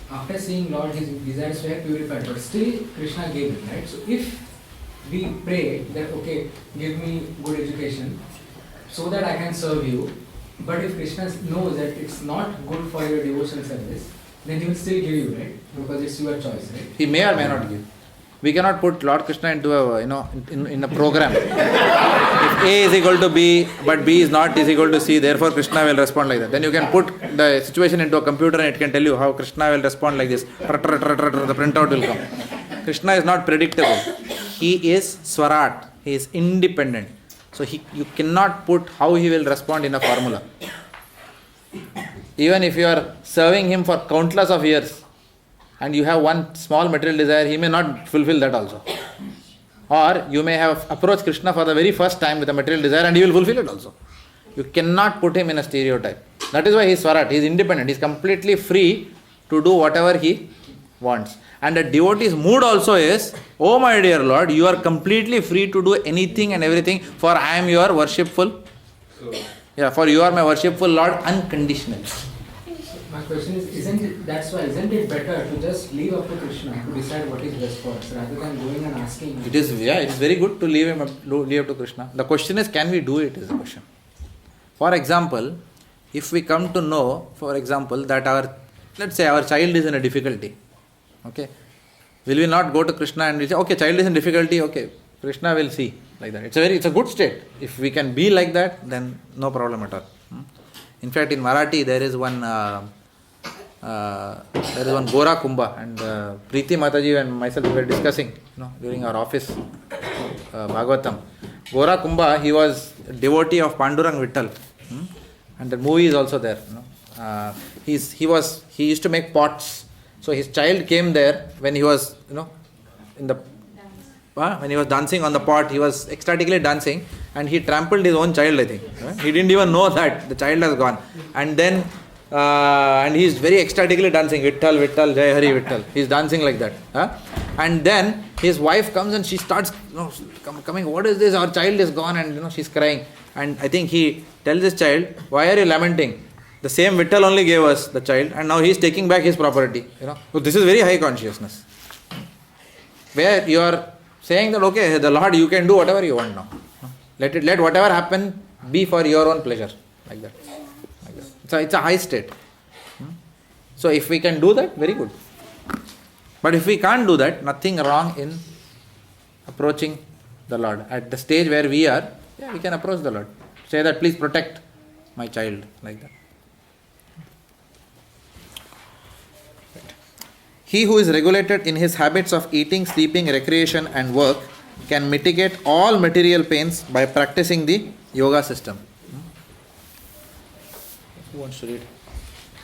After seeing Lord, his desires were purified, but still Krishna gave it, right? So if we pray that, okay, give me good education so that I can serve you, but if Krishna knows that it's not good for your devotional service, then he will still give you, right? Because it's your choice, right? He may or may not give. We cannot put Lord Krishna into a in a program. If A is equal to B, but B is not is equal to C, therefore Krishna will respond like that. Then you can put the situation into a computer and it can tell you how Krishna will respond like this. The printout will come. Krishna is not predictable. He is Swarat. He is independent. So you cannot put how he will respond in a formula. Even if you are serving him for countless of years and you have one small material desire, he may not fulfill that also. Or you may have approached Krishna for the very first time with a material desire and he will fulfill it also. You cannot put him in a stereotype. That is why he is Swarat. He is independent. He is completely free to do whatever he wants. And the devotee's mood also is, oh my dear Lord, you are completely free to do anything and everything, for I am your worshipful. For you are my worshipful Lord unconditionally. My question is, isn't it better to just leave up to Krishna to decide what is best for us, rather than going and asking? It is very good to leave up to Krishna. The question is, can we do it is the question. For example, if we come to know, that let's say our child is in a difficulty, okay, will we not go to Krishna and we say, okay, child is in difficulty, okay, Krishna will see, like that. It's a good state. If we can be like that, then no problem at all. In fact, in Marathi there is one Gora Kumbha, and Preeti Mataji and myself were discussing, during our office Bhagavatam. Gora Kumbha, he was a devotee of Pandurang Vittal, and the movie is also there. He used to make pots. So his child came there when he was, when he was dancing on the pot, he was ecstatically dancing, and he trampled his own child, I think. He didn't even know that the child has gone. And then, and he is very ecstatically dancing, Vittal, Vittal, Jai Hari Vittal. He is dancing like that. And then his wife comes and she starts coming, what is this? Our child is gone, and she's crying. And I think he tells his child, why are you lamenting? The same Vittal only gave us the child, and now he is taking back his property. So this is very high consciousness, where you are saying that, okay, the Lord, you can do whatever you want now. Let whatever happen be for your own pleasure, like that. So it's a high state. So if we can do that, very good. But if we can't do that, nothing wrong in approaching the Lord. At the stage where we are, we can approach the Lord. Say that, please protect my child, like that. He who is regulated in his habits of eating, sleeping, recreation and work can mitigate all material pains by practicing the yoga system. Who wants to read?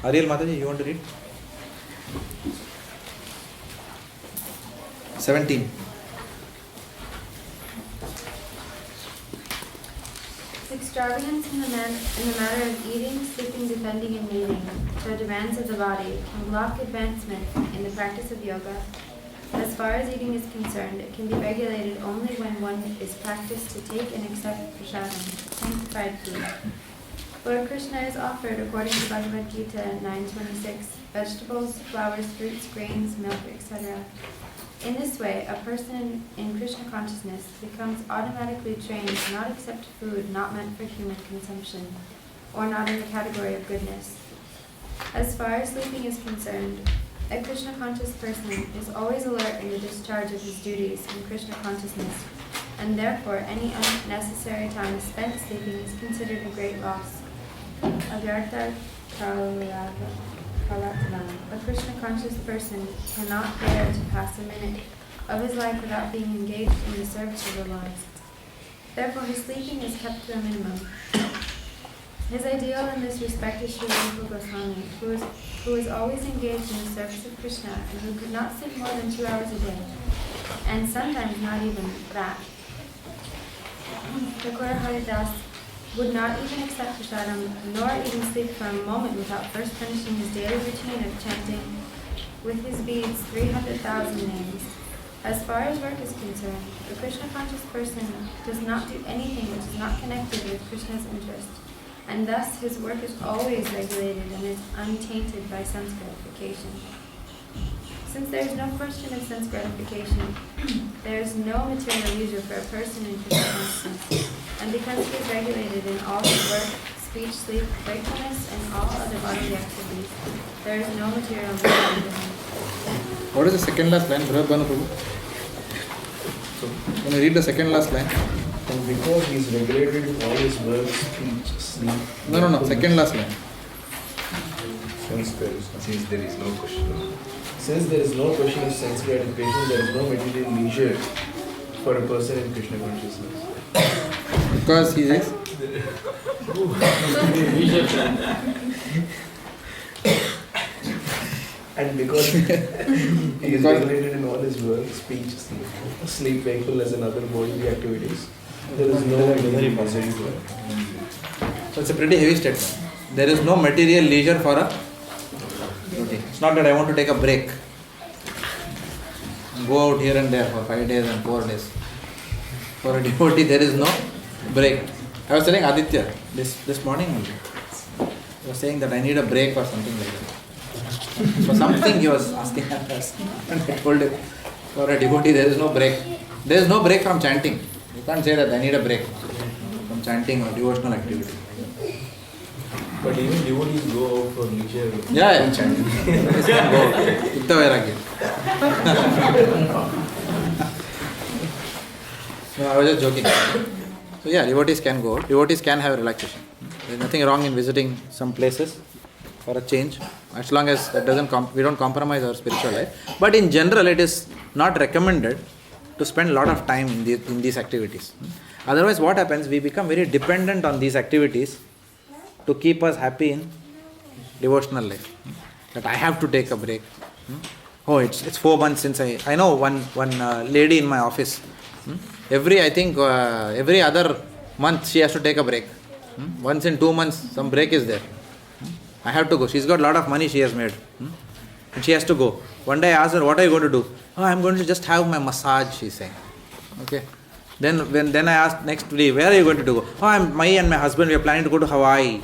Ariel Mataji, you want to read? 17. Extravagance in the matter of eating, sleeping, defending, and mating, the demands of the body, can block advancement in the practice of yoga. As far as eating is concerned, it can be regulated only when one is practiced to take and accept prasadam, sanctified food. Lord Krishna is offered, according to Bhagavad Gita 9:26, vegetables, flowers, fruits, grains, milk, etc. In this way, a person in Krishna consciousness becomes automatically trained to not accept food not meant for human consumption, or not in the category of goodness. As far as sleeping is concerned, a Krishna conscious person is always alert in the discharge of his duties in Krishna consciousness, and therefore any unnecessary time spent sleeping is considered a great loss. Avyartha Kalatana. A Krishna conscious person cannot bear to pass a minute of his life without being engaged in the service of the Lord. Therefore his sleeping is kept to a minimum. His ideal in this respect is Sri Rupa Goswami, who is always engaged in the service of Krishna and who could not sleep more than 2 hours a day, and sometimes not even that. Thakur Haridas would not even accept prasadam, nor even sleep for a moment without first finishing his daily routine of chanting with his beads 300,000 names. As far as work is concerned, the Krishna conscious person does not do anything which is not connected with Krishna's interest, and thus his work is always regulated and is untainted by sense gratification. Since there is no question of sense gratification, there is no material leisure for a person in Krishna consciousness, and because he is regulated in all his work, speech, sleep, wakefulness, and all other bodily activities, there is no material leisure for him. What is the second last line, Bhagavad Prabhu? So, Can you read the second last line? and because he is regulated in all his work, speech, sleep. No, second last line. Since there is no Since there is no question of sense gratification, there is no material leisure for a person in Krishna consciousness. Because he is. And because he is regulated in all his work, speech, sleep, wakefulness, and other bodily activities, there is no material leisure. So it's a pretty heavy statement. There is no material leisure for a routine. It's not that I want to take a break. Go out here and there for 5 days and 4 days. For a devotee, there is no break. I was telling Aditya this morning only. He was saying that I need a break or something like that. For something he was asking us. And I told him, for a devotee, there is no break. There is no break from chanting. You can't say that I need a break from chanting or devotional activity. But even devotees go out for leisure. Yeah. Chanting. Itta Vairagya. No, I was just joking. So yeah, devotees can go out. Devotees can have relaxation. There is nothing wrong in visiting some places for a change, as long as that doesn't we don't compromise our spiritual life. But in general, it is not recommended to spend a lot of time in these activities. Otherwise, what happens? We become very dependent on these activities to keep us happy in devotional life. That I have to take a break. Oh, it's 4 months since I know one lady in my office. Every other month she has to take a break. Once in 2 months some break is there. I have to go. She's got a lot of money she has made. And she has to go. One day I asked her, what are you going to do? Oh, I'm going to just have my massage, she's saying. Okay. Then I asked next day, where are you going to go? Oh, me and my husband, we are planning to go to Hawaii.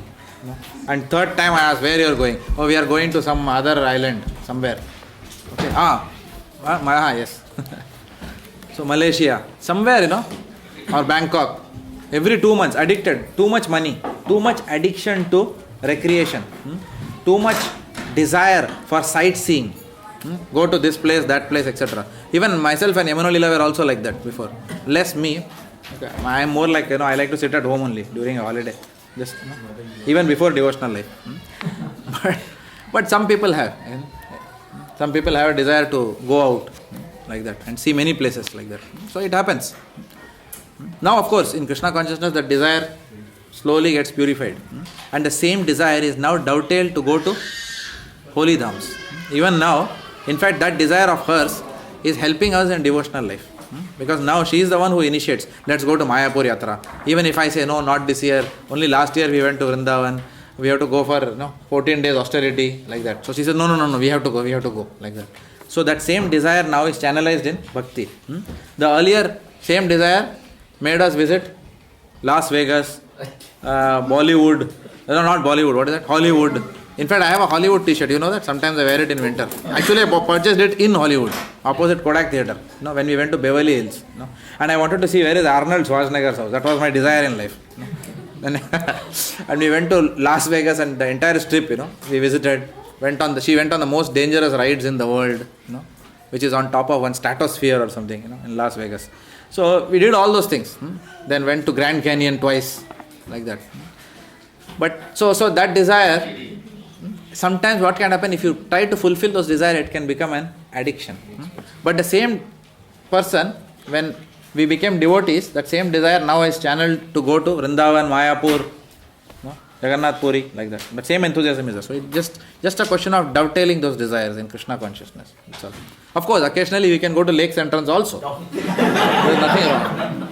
And third time I asked, where you are going? Oh, we are going to some other island, somewhere. Okay. Yes. So Malaysia, somewhere, or Bangkok. Every 2 months, addicted. Too much money. Too much addiction to recreation. Too much desire for sightseeing. Go to this place, that place, etc. Even myself and Yamuna Lila were also like that before. Less me. Okay. I am more like, I like to sit at home only during a holiday. Just even before devotional life. But some people have. Some people have a desire to go out like that and see many places like that. So it happens. Now, of course, in Krishna consciousness, that desire slowly gets purified. And the same desire is now dovetailed to go to holy dhams. Even now, in fact, that desire of hers is helping us in devotional life. Because now she is the one who initiates. Let's go to Mayapur Yatra. Even if I say, no, not this year. Only last year we went to Vrindavan. We have to go for 14 days austerity, like that. So she said, no, we have to go, like that. So that same desire now is channelized in Bhakti. The earlier same desire made us visit Las Vegas, Bollywood, No, not Bollywood. What is that? Hollywood. In fact, I have a Hollywood T-shirt. You know that? Sometimes I wear it in winter. Actually, I purchased it in Hollywood, opposite Kodak Theatre. When we went to Beverly Hills. And I wanted to see where is Arnold Schwarzenegger's house. That was my desire in life. And we went to Las Vegas, and the entire strip, we visited. She went on the most dangerous rides in the world, which is on top of one stratosphere or something, in Las Vegas. So we did all those things. Then went to Grand Canyon twice, like that. But so that desire, sometimes what can happen if you try to fulfill those desires, it can become an addiction. But the same person, when we became devotees, that same desire now is channeled to go to Vrindavan, Mayapur, Jagannath Puri, like that. But same enthusiasm is there. So it's just a question of dovetailing those desires in Krishna consciousness. That's all. Of course, occasionally we can go to lakes entrance also. There is nothing wrong.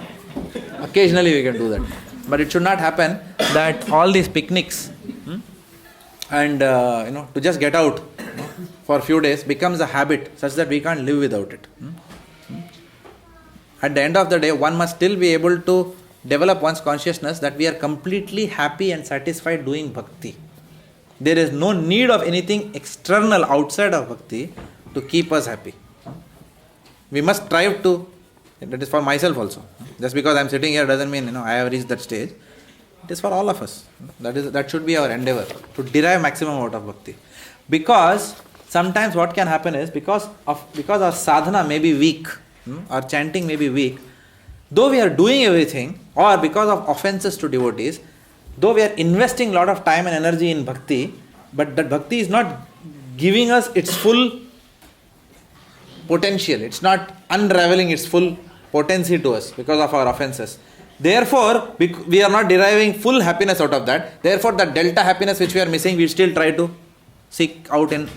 Occasionally we can do that. But it should not happen that all these picnics and to just get out for a few days becomes a habit such that we can't live without it. At the end of the day, one must still be able to develop one's consciousness that we are completely happy and satisfied doing bhakti. There is no need of anything external outside of bhakti to keep us happy. We must strive to, that is for myself also. Just because I am sitting here doesn't mean I have reached that stage. It is for all of us. That should be our endeavor, to derive maximum out of bhakti. Because sometimes what can happen is, because our sadhana may be weak, our chanting may be weak, though we are doing everything, or because of offenses to devotees, though we are investing a lot of time and energy in bhakti, but that bhakti is not giving us its full potential. It's not unraveling its full potency to us because of our offenses. Therefore, we are not deriving full happiness out of that. Therefore, that delta happiness which we are missing, we still try to seek out in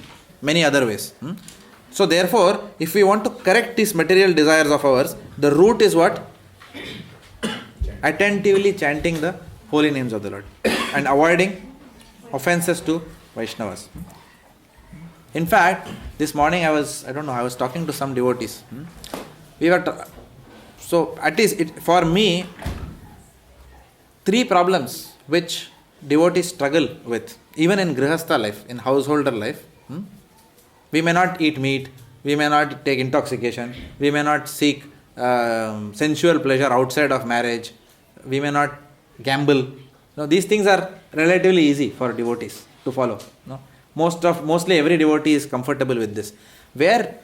many other ways. So therefore, if we want to correct these material desires of ours, the root is what? Attentively chanting the holy names of the Lord and avoiding offenses to Vaishnavas. In fact, this morning I was talking to some devotees. So at least for me, 3 problems which devotees struggle with, even in grihastha life, in householder life. We may not eat meat, we may not take intoxication, we may not seek sensual pleasure outside of marriage, we may not gamble. These things are relatively easy for devotees to follow. Mostly every devotee is comfortable with this. Where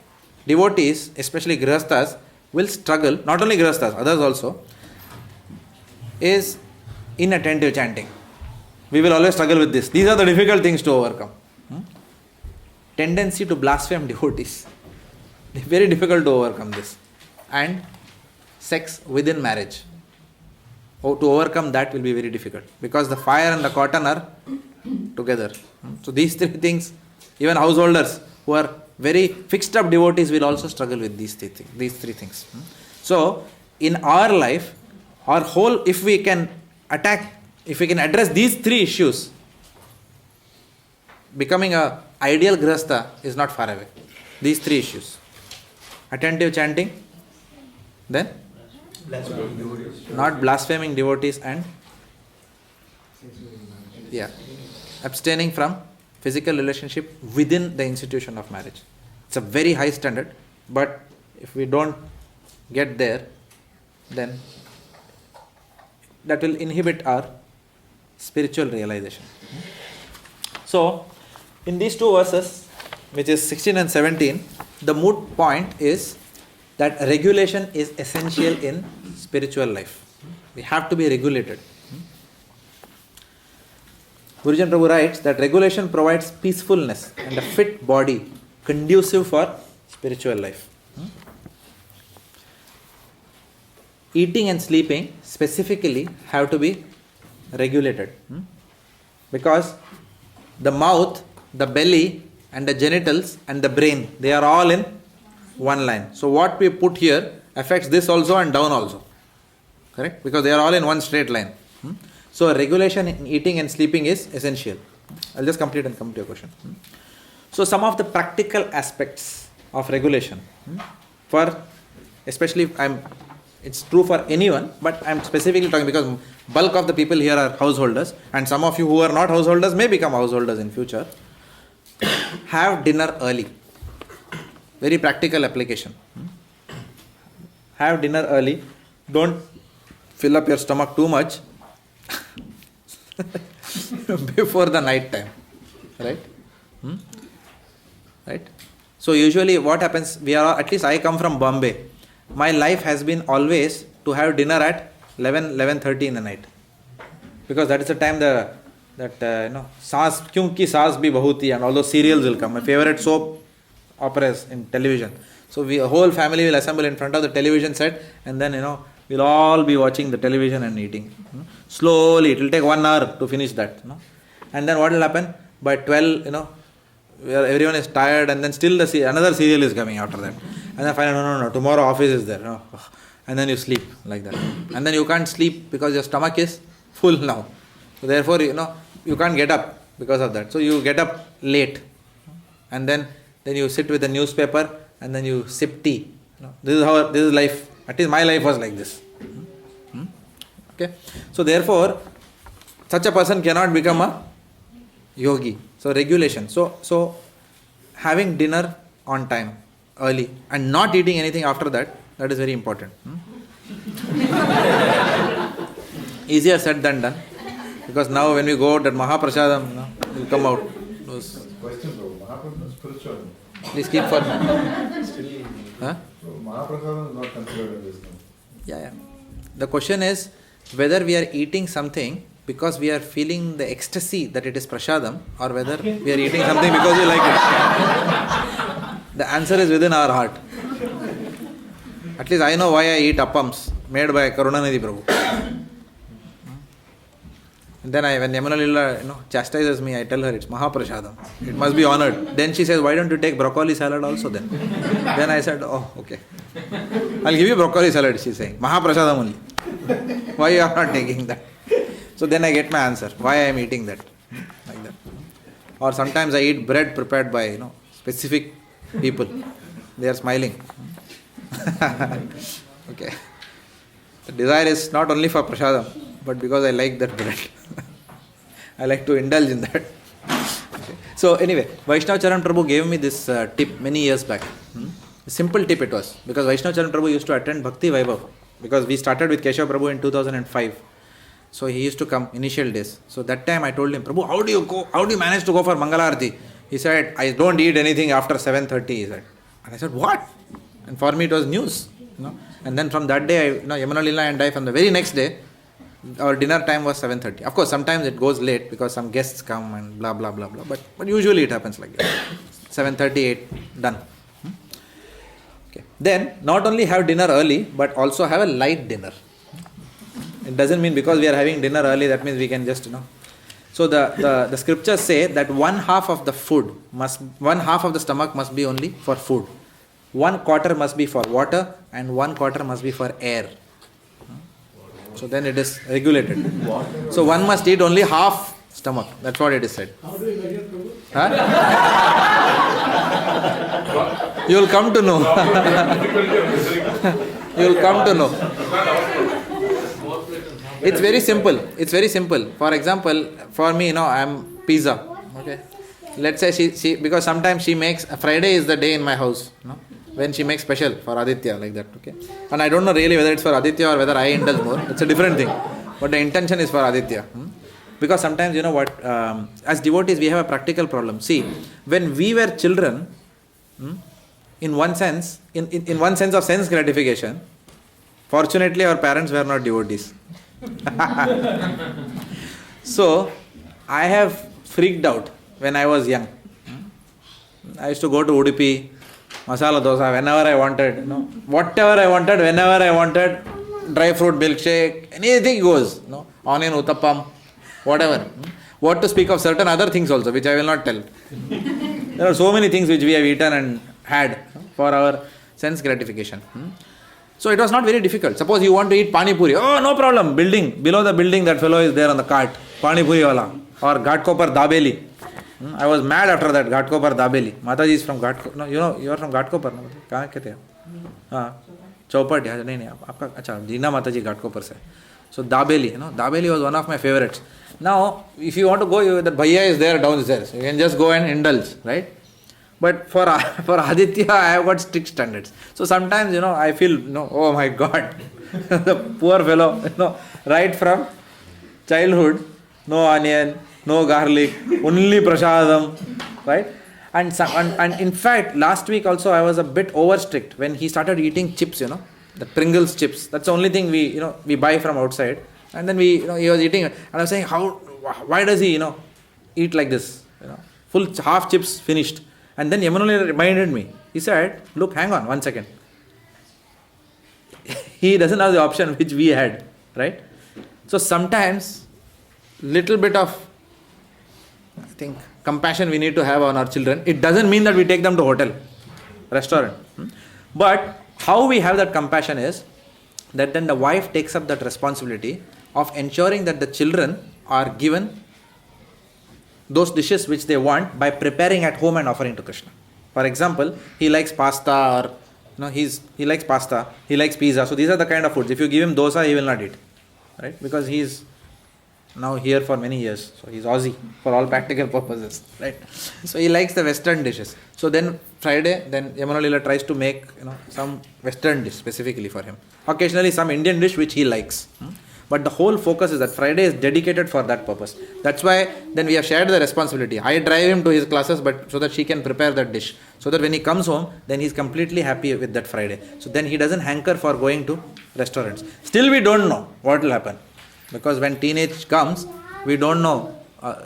devotees, especially grihasthas, will struggle, not only grihasthas, others also, is inattentive chanting. We will always struggle with this. These are the difficult things to overcome. Tendency to blaspheme devotees. Very difficult to overcome this. And sex within marriage. To overcome that will be very difficult. Because the fire and the cotton are together. So these 3 things, even householders who are very fixed up devotees will also struggle with these 3 things. So in our life, our whole, if we can address these 3 issues, becoming a ideal grihastha is not far away. These 3 issues. Attentive chanting, then not blaspheming devotees, and abstaining from physical relationship within the institution of marriage. It's a very high standard, but if we don't get there, then that will inhibit our spiritual realization. So, in these 2 verses, which is 16 and 17, the moot point is that regulation is essential in spiritual life. We have to be regulated. Gurujan Prabhu writes that regulation provides peacefulness and a fit body conducive for spiritual life. Eating and sleeping specifically have to be regulated. Because the mouth, the belly and the genitals and the brain, they are all in one line. So what we put here affects this also and down also. Correct? Because they are all in one straight line. So regulation in eating and sleeping is essential. I'll just complete and come to your question. So some of the practical aspects of regulation, for especially it's true for anyone, but I'm specifically talking because bulk of the people here are householders, and some of you who are not householders may become householders in future. Have dinner early. Very practical application. Have dinner early. Don't fill up your stomach too much before the night time. Right? Right? So usually what happens, at least I come from Bombay. My life has been always to have dinner at 11:30 in the night. Because that is the time Saas Kyunki Saas Bhi Bahuti and all those serials will come. My favorite soap operas in television. So a whole family will assemble in front of the television set, and then we'll all be watching the television and eating. Slowly, it will take 1 hour to finish that. And then what will happen? By 12, everyone is tired, and then still another serial is coming after that. And then finally, no, tomorrow office is there. And then you sleep like that. And then you can't sleep because your stomach is full now. So therefore, you can't get up because of that. So you get up late. And then you sit with the newspaper, and then you sip tea. This is life. At least my life was like this. Okay. So therefore, such a person cannot become a yogi. So regulation. So having dinner on time, early, and not eating anything after that is very important. Easier said than done. Because now when we go out, that Mahaprasadam will come out. Question though, Mahaprasadam is spiritual. Please keep for... So Mahaprasadam is not considered in this. Yeah. The question is whether we are eating something because we are feeling the ecstasy that it is prasadam, or whether we are eating something because we like it. The answer is within our heart. At least I know why I eat appams made by Karunanidhi Prabhu. And then when Yamuna Lila chastises me, I tell her it's Mahaprasadam. It must be honored. Then she says, why don't you take broccoli salad also then? Then I said, oh, okay. I'll give you broccoli salad, she's saying. Mahaprasadam only. Why you are not taking that? So then I get my answer. Why I am eating that? Like that. Or sometimes I eat bread prepared by specific people. They are smiling. Okay. The desire is not only for prasadam, but because I like that bread. I like to indulge in that. Okay. So anyway, Vaishnav Charan Prabhu gave me this tip many years back. A simple tip it was. Because Vaishnav Charan Prabhu used to attend Bhakti Vaibhav. Because we started with Keshav Prabhu in 2005. So he used to come initial days. So that time I told him, Prabhu, how do you manage to go for Mangalarti? He said, I don't eat anything after 7:30, he said. And I said, what? And for me it was news. And then from that day, Yamuna Lila and I, from the very next day, our dinner time was 7:30. Of course, sometimes it goes late because some guests come and blah, blah, blah, blah. But usually it happens like that. 7:30, 8, done. Okay. Then, not only have dinner early, but also have a light dinner. It doesn't mean because we are having dinner early, that means we can just, So the scriptures say that 1/2 of the food 1/2 of the stomach must be only for food. 1/4 must be for water, and 1/4 must be for air. So then it is regulated. So one must eat only half stomach. That's what it is said. How do you measure, Prabhu? Huh? You will come to know. You will come to know. It's very simple. It's very simple. For example, for me, I am pizza. Okay. Let's say she because sometimes she makes Friday is the day in my house. When she makes special for Aditya, like that, okay? And I don't know really whether it's for Aditya or whether I indulge more. It's a different thing. But the intention is for Aditya. Because sometimes, as devotees, we have a practical problem. See, when we were children, in one sense of sense gratification, fortunately our parents were not devotees. So, I have freaked out when I was young. I used to go to Udupi, masala dosa, whenever I wanted, whatever I wanted, whenever I wanted, dry fruit milkshake, anything goes, onion uttappam, whatever. What to speak of certain other things also, which I will not tell. There are so many things which we have eaten and had for our sense gratification. So it was not very difficult. Suppose you want to eat pani puri, oh no problem, below the building that fellow is there on the cart, pani puri wala, or Ghatkopar Dabeli. I was mad after that, Ghatkopar Dabeli. Mataji is from Ghatkopar. No, you are from Ghatkopar. चौपट है नहीं आपका अच्छा जीना माता जी घाटकोपर से. So Dabeli, Dabeli was one of my favorites. Now, if you want to go, that Bhaiya is there downstairs. You can just go and indulge, right? But for Aditya, I have got strict standards. So sometimes, I feel, oh my God, the poor fellow, right from childhood, no onion, no garlic, only prasadam, right? And in fact, last week also I was a bit over strict when he started eating chips, the Pringles chips. That's the only thing we buy from outside. And then he was eating it. And I was saying, why does he, eat like this? Full half chips finished. And then Yamunali reminded me. He said, look, hang on 1 second. He doesn't have the option which we had, right? So sometimes, little bit of, I think, compassion we need to have on our children. It doesn't mean that we take them to hotel, restaurant. But how we have that compassion is that then the wife takes up that responsibility of ensuring that the children are given those dishes which they want by preparing at home and offering to Krishna. For example, he likes pasta or he likes pasta, he likes pizza. So these are the kind of foods. If you give him dosa, he will not eat, right? Because he is now here for many years. So he's Aussie for all practical purposes, right? So he likes the Western dishes. So then Friday, then Yamuna Lila tries to make some Western dish specifically for him. Occasionally some Indian dish which he likes. But the whole focus is that Friday is dedicated for that purpose. That's why then we have shared the responsibility. I drive him to his classes, but so that she can prepare that dish. So that when he comes home, then he's completely happy with that Friday. So then he doesn't hanker for going to restaurants. Still we don't know what will happen. Because when teenage comes, we don't know.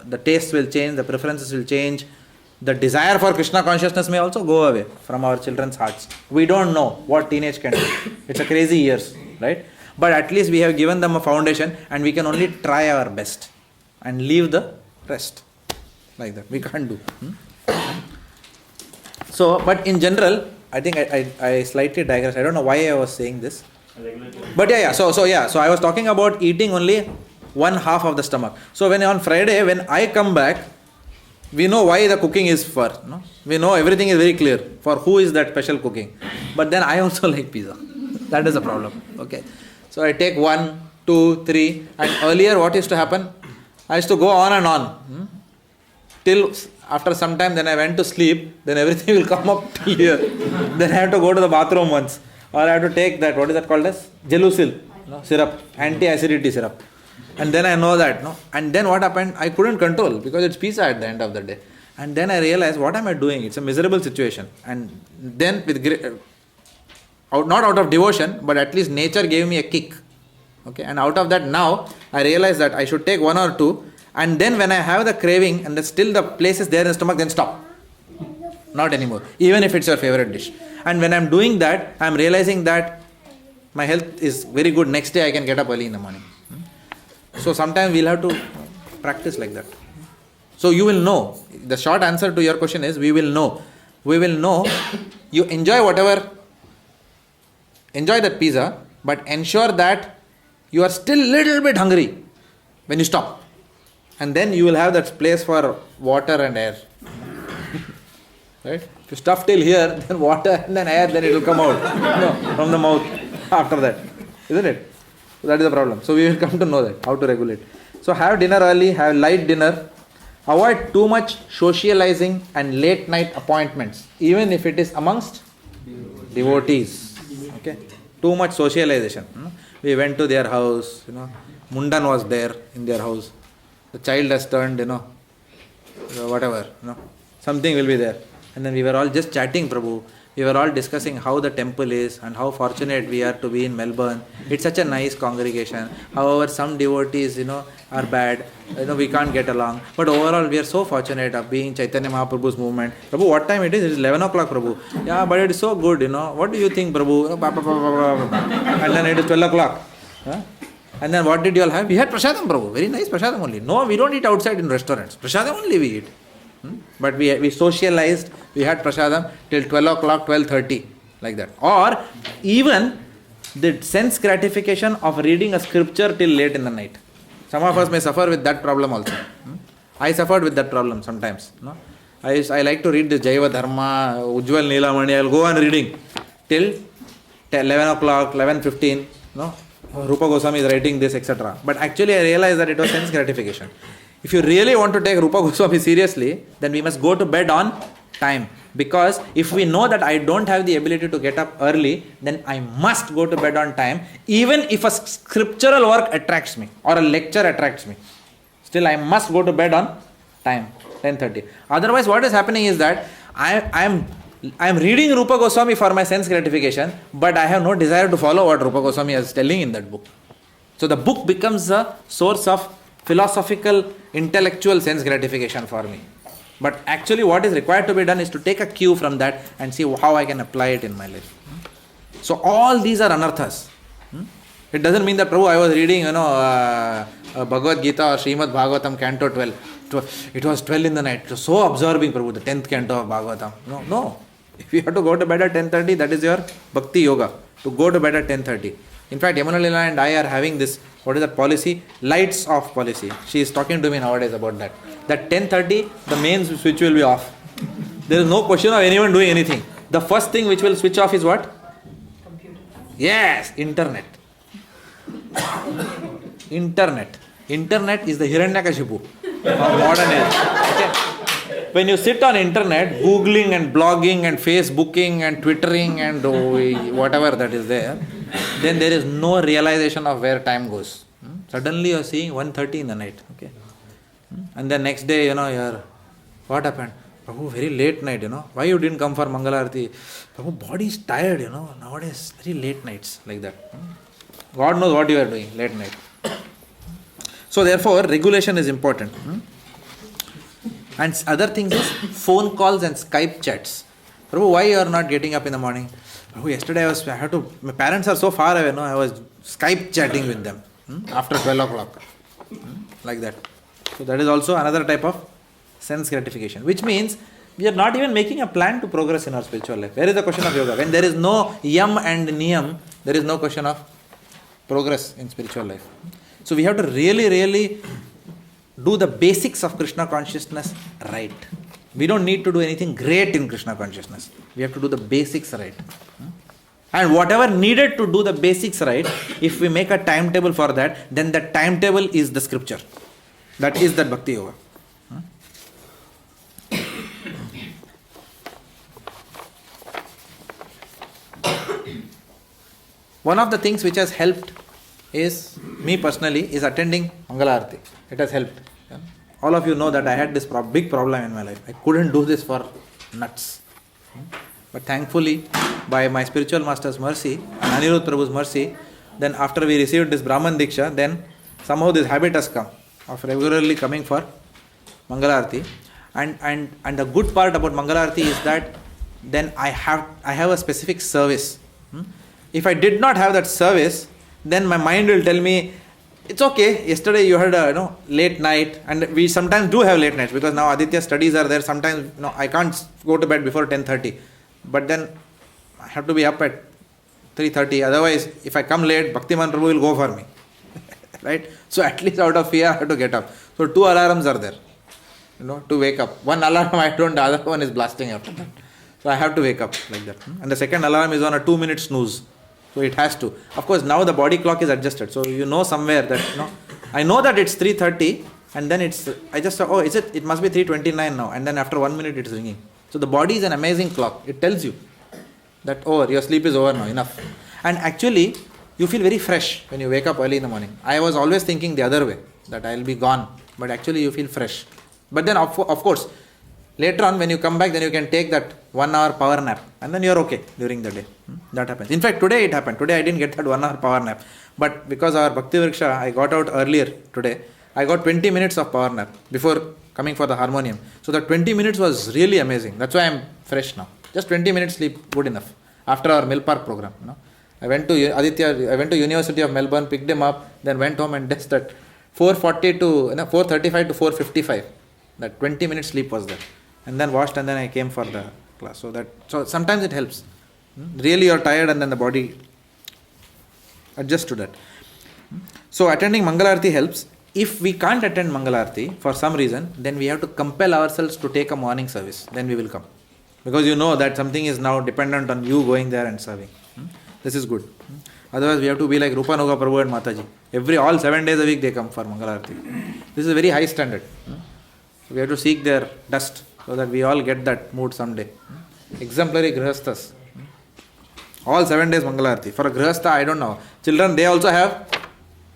The tastes will change, the preferences will change. The desire for Krishna consciousness may also go away from our children's hearts. We don't know what teenage can do. It's a crazy years, right? But at least we have given them a foundation and we can only try our best and leave the rest. Like that. We can't do. So, but in general, I think I slightly digress. I don't know why I was saying this. But so I was talking about eating only one half of the stomach. So when on Friday, when I come back, we know why the cooking is for. We know everything is very clear for who is that special cooking. But then I also like pizza. That is a problem. Okay. So I take 1, 2, 3, and earlier what used to happen? I used to go on and on. Till after some time, then I went to sleep, then everything will come up till here. Then I have to go to the bathroom once. Or I have to take that, what is that called as? Gelusil syrup, anti-acidity syrup. And then I know that. And then what happened? I couldn't control because it's pizza at the end of the day. And then I realized, what am I doing? It's a miserable situation. And then not out of devotion, but at least nature gave me a kick. Okay, and out of that now, I realized that I should take 1 or 2. And then when I have the craving and still the place is there in the stomach, then stop. Not anymore. Even if it's your favorite dish. And when I'm doing that, I'm realizing that my health is very good. Next day I can get up early in the morning. So sometimes we'll have to practice like that. So you will know. The short answer to your question is, we will know. We will know. You enjoy that pizza, but ensure that you are still a little bit hungry when you stop. And then you will have that place for water and air. Right? If you stuff till here, then water and then air, then it will come out from the mouth after that. Isn't it? So that is the problem. So we will come to know that, how to regulate. So have dinner early, have light dinner. Avoid too much socializing and late night appointments, even if it is amongst devotees. Okay? Too much socialization. We went to their house, Mundan was there in their house. The child has turned, whatever, something will be there. And then we were all just chatting, Prabhu. We were all discussing how the temple is and how fortunate we are to be in Melbourne. It's such a nice congregation. However, some devotees, are bad. We can't get along. But overall, we are so fortunate of being Chaitanya Mahaprabhu's movement. Prabhu, what time it is? It is 11 o'clock, Prabhu. Yeah, but it is so good, What do you think, Prabhu? And then it is 12 o'clock. And then what did you all have? We had prasadam, Prabhu. Very nice prasadam only. No, we don't eat outside in restaurants. Prasadam only we eat. But we socialized, we had prasadam till 12 o'clock, 12:30, like that. Or even the sense gratification of reading a scripture till late in the night. Some of us may suffer with that problem also. I suffered with that problem sometimes. I like to read this Jaiva Dharma, Ujjwal Neelamani. I will go on reading till 11 o'clock, 11:15, no, Rupa Goswami is writing this, etc. But actually I realized that it was sense gratification. If you really want to take Rupa Goswami seriously, then we must go to bed on time. Because if we know that I don't have the ability to get up early, then I must go to bed on time, even if a scriptural work attracts me or a lecture attracts me. Still I must go to bed on time, 10:30. Otherwise what is happening is that I am reading Rupa Goswami for my sense gratification, but I have no desire to follow what Rupa Goswami is telling in that book. So the book becomes a source of philosophical, intellectual sense gratification for me. But actually what is required to be done is to take a cue from that and see how I can apply it in my life. So all these are anarthas. It doesn't mean that, Prabhu, I was reading, Bhagavad Gita or Srimad Bhagavatam, Canto 12. It was 12 in the night. It was so absorbing, Prabhu, the 10th canto of Bhagavatam. No. If you have to go to bed at 10:30, that is your Bhakti Yoga, to go to bed at 10:30. In fact, Yamuna Lila and I are having this, what is that policy? Lights off policy. She is talking to me nowadays about that. That 10:30, the main switch will be off. There is no question of anyone doing anything. The first thing which will switch off is what? Computer. Yes, internet. Internet is the Hiranyakashipu of modern age. Okay? When you sit on internet, googling and blogging and facebooking and twittering and whatever that is there, then there is no realization of where time goes. Suddenly you are seeing 1:30 in the night. Okay? And then next day, you're, what happened? Prabhu, very late night, Why you didn't come for Mangalarati? Prabhu, body is tired, Nowadays, very late nights, like that. God knows what you are doing, late night. So therefore, regulation is important. And other things is phone calls and Skype chats. Prabhu, why you are not getting up in the morning? Prabhu, yesterday my parents are so far away, I was Skype chatting with them after 12 o'clock. Like that. So that is also another type of sense gratification, which means we are not even making a plan to progress in our spiritual life. Where is the question of yoga? When there is no yam and niyam, there is no question of progress in spiritual life. So we have to really do the basics of Krishna consciousness right. We don't need to do anything great in Krishna consciousness. We have to do the basics right. And whatever needed to do the basics right, if we make a timetable for that, then the timetable is the scripture. That is that Bhakti Yoga. One of the things which has helped is, me personally, is attending Mangalarati. It has helped. All of you know that I had this big problem in my life. I couldn't do this for nuts. But thankfully, by my spiritual master's mercy and Anirudh Prabhu's mercy, then after we received this Brahman Diksha, then somehow this habit has come of regularly coming for Mangalarati. And the good part about Mangalarati is that then I have a specific service. If I did not have that service, then my mind will tell me, it's okay, yesterday you had a late night, and we sometimes do have late nights because now Aditya's studies are there. Sometimes I can't go to bed before 10:30, but then I have to be up at 3:30. Otherwise, if I come late, Bhaktiman Prabhu will go for me. Right? So at least out of fear, I have to get up. So 2 alarms are there, to wake up. One alarm I don't, the other one is blasting after that. So I have to wake up like that. And the second alarm is on a 2-minute snooze. So it has to. Of course, now the body clock is adjusted. So somewhere that, I know that it's 3:30 and then I just saw, it must be 3:29 now. And then after 1 minute it's ringing. So the body is an amazing clock. It tells you that, your sleep is over now, enough. And actually, you feel very fresh when you wake up early in the morning. I was always thinking the other way, that I'll be gone. But actually you feel fresh. But then of course, later on when you come back, then you can take that 1 hour power nap. And then you're okay during the day. That happens. In fact, today it happened. Today I didn't get that 1 hour power nap. But because our Bhakti Vriksha, I got out earlier today. I got 20 minutes of power nap before coming for the harmonium. So that 20 minutes was really amazing. That's why I'm fresh now. Just 20 minutes sleep, good enough. After our Mill Park program. I went to University of Melbourne, picked him up, then went home and just that 4:35 to 4:55. That 20 minutes sleep was there. And then washed and then I came for the class. So sometimes it helps. Really you're tired and then the body adjusts to that. So attending Mangalarati helps. If we can't attend Mangalarati for some reason, then we have to compel ourselves to take a morning service. Then we will come. Because that something is now dependent on you going there and serving. This is good. Otherwise, we have to be like Rupanuga Prabhu and Mataji. All 7 days a week they come for Mangalarati. This is a very high standard. We have to seek their dust so that we all get that mood someday. Exemplary Grihasthas. All 7 days Mangalarati. For a Grihastha, I don't know. Children, they also have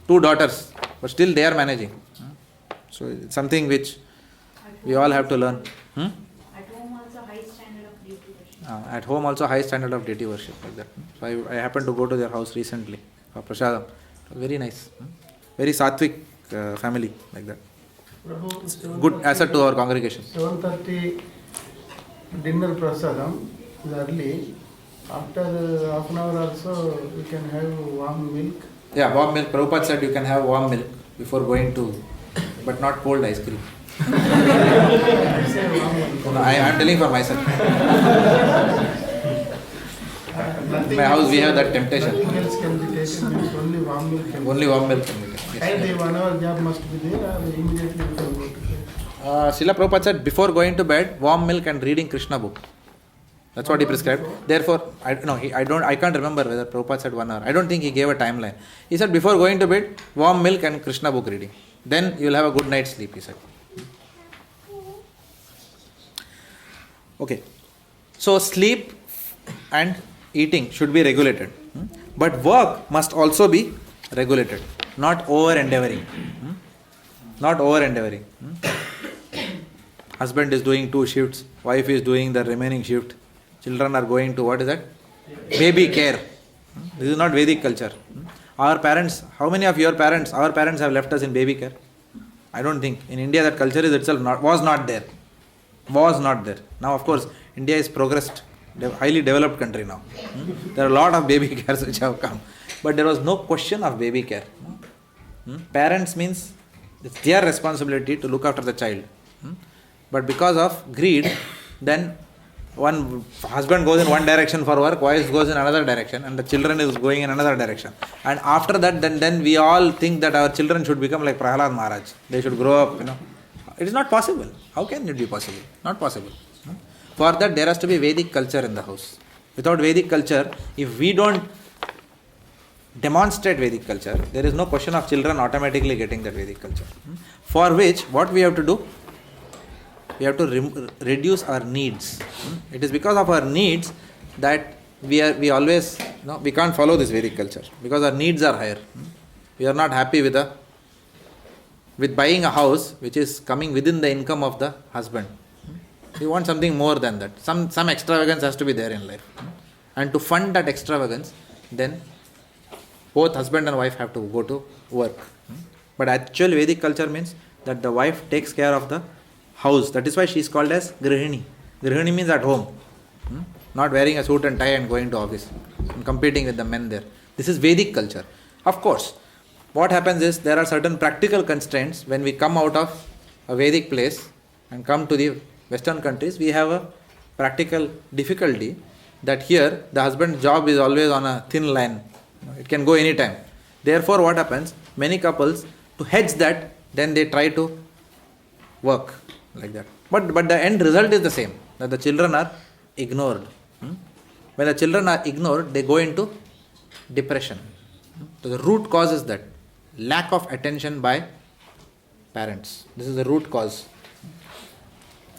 2 daughters, but still they are managing. So it's something which we all have to learn. At home also high standard of deity worship. At home also high standard of deity worship, like that. So I happened to go to their house recently for prasadam. Very nice. Very sattvic family, like that. Prabhu, Good asset to our congregation. 7:30 dinner prasadam is early. After half an hour or so, we can have warm milk. Yeah, warm milk. Prabhupada said you can have warm milk before going to, but not cold ice cream. I say warm milk. No, I am telling for myself. In my house we have that temptation. Nothing else can be taken, means only warm milk can be Only warm milk can be taken. Yes. And the 1 hour gap must be there, or immediately we can go to bed. Srila Prabhupada said before going to bed, warm milk and reading Krishna book. That's what he prescribed. Therefore, I can't remember whether Prabhupada said 1 hour. I don't think he gave a timeline. He said before going to bed, warm milk and Krishna book reading. Then you will have a good night's sleep, he said. Okay. So sleep and eating should be regulated. But work must also be regulated. Not over-endeavoring. Not over-endeavoring. Husband is doing 2 shifts. Wife is doing the remaining shift. Children are going to, what is that? Baby care. This is not Vedic culture. Our parents, how many of your parents, our parents have left us in baby care? I don't think. In India that culture is itself was not there. Was not there. Now of course, India is progressed, highly developed country now. There are a lot of baby cares which have come. But there was no question of baby care. Parents means it's their responsibility to look after the child. But because of greed, then one husband goes in one direction for work, wife goes in another direction, and the children is going in another direction. And after that, then we all think that our children should become like Prahalad Maharaj. They should grow up, It is not possible. How can it be possible? Not possible. For that, there has to be Vedic culture in the house. Without Vedic culture, if we don't demonstrate Vedic culture, there is no question of children automatically getting that Vedic culture. For which, what we have to do? We have to reduce our needs. It is because of our needs that we always, we can't follow this Vedic culture because our needs are higher. We are not happy with buying a house which is coming within the income of the husband. We want something more than that. Some extravagance has to be there in life. And to fund that extravagance, then both husband and wife have to go to work. But actual Vedic culture means that the wife takes care of the house. That is why she is called as Grihini. Grihini means at home. Not wearing a suit and tie and going to office and competing with the men there. This is Vedic culture. Of course, what happens is there are certain practical constraints when we come out of a Vedic place and come to the Western countries. We have a practical difficulty that here the husband's job is always on a thin line. It can go anytime. Therefore, what happens? Many couples, to hedge that, then they try to work like that. But the end result is the same, that the children are ignored. When the children are ignored, they go into depression. So the root cause is that lack of attention by parents. This is the root cause.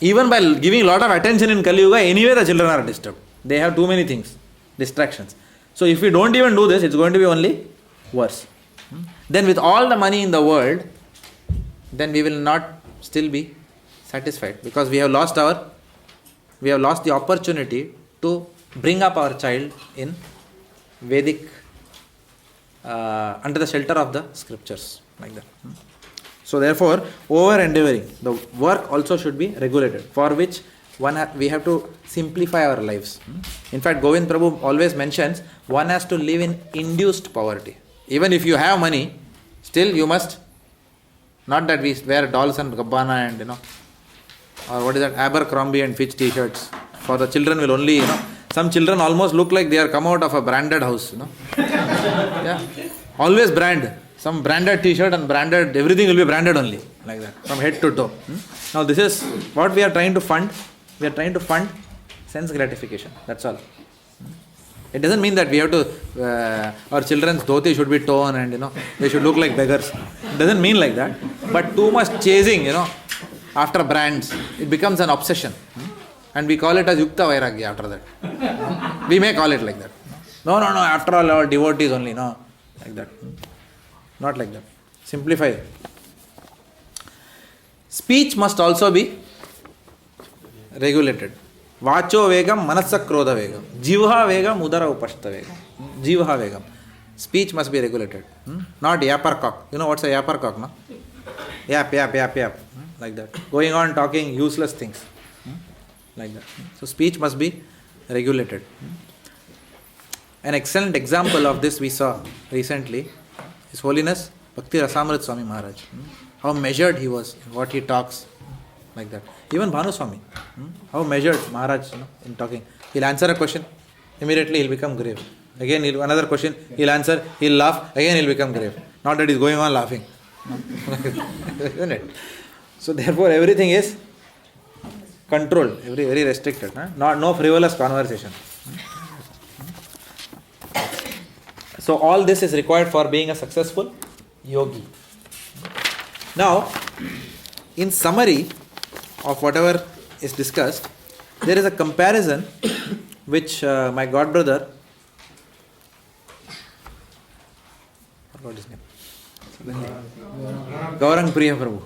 Even by giving a lot of attention in Kali Yuga, anyway the children are disturbed. They have too many things, distractions. So if we don't even do this, it's going to be only worse. Then with all the money in the world, then we will not still be satisfied because we have lost the opportunity to bring up our child in Vedic, under the shelter of the scriptures, like that. So therefore, over-endeavoring, the work also should be regulated, for which we have to simplify our lives. In fact, Govind Prabhu always mentions, one has to live in induced poverty. Even if you have money, still you must, not that we wear Dolce and Gabbana and, or what is that, Abercrombie and Fitch t-shirts. For the children will only, some children almost look like they are come out of a branded house, Yeah. Always brand. Some branded t-shirt and branded, everything will be branded only, like that, from head to toe. Now this is what we are trying to fund. We are trying to fund sense gratification. That's all. It doesn't mean that we have to, our children's dhoti should be torn and, they should look like beggars. It doesn't mean like that. But too much chasing, after brands, it becomes an obsession. And we call it as Yukta Vairagya after that. We may call it like that. No, after all, our devotees only, no. Like that. Not like that. Simplify. Speech must also be regulated. Vacho vegam, manasa krodha vegam. Jivha vegam, udara upashta vegam. Jivha vegam. Speech must be regulated. Not yapper cock. You know what's a yapper cock, no? Yap. Like that. Going on talking useless things. Like that. So speech must be regulated. An excellent example of this we saw recently. His Holiness Bhaktivedanta Swami Maharaj. How measured he was in what he talks. Like that. Even Bhanu Swami. How measured Maharaj in talking. He'll answer a question, immediately he'll become grave. Again, another question, he'll answer, he'll laugh, again he'll become grave. Not that he's going on laughing. Isn't it? So therefore everything is controlled, very restricted. No frivolous conversation. So all this is required for being a successful yogi. Now, in summary of whatever is discussed, there is a comparison which my godbrother, I forgot his name, Gaurang Priya Prabhu.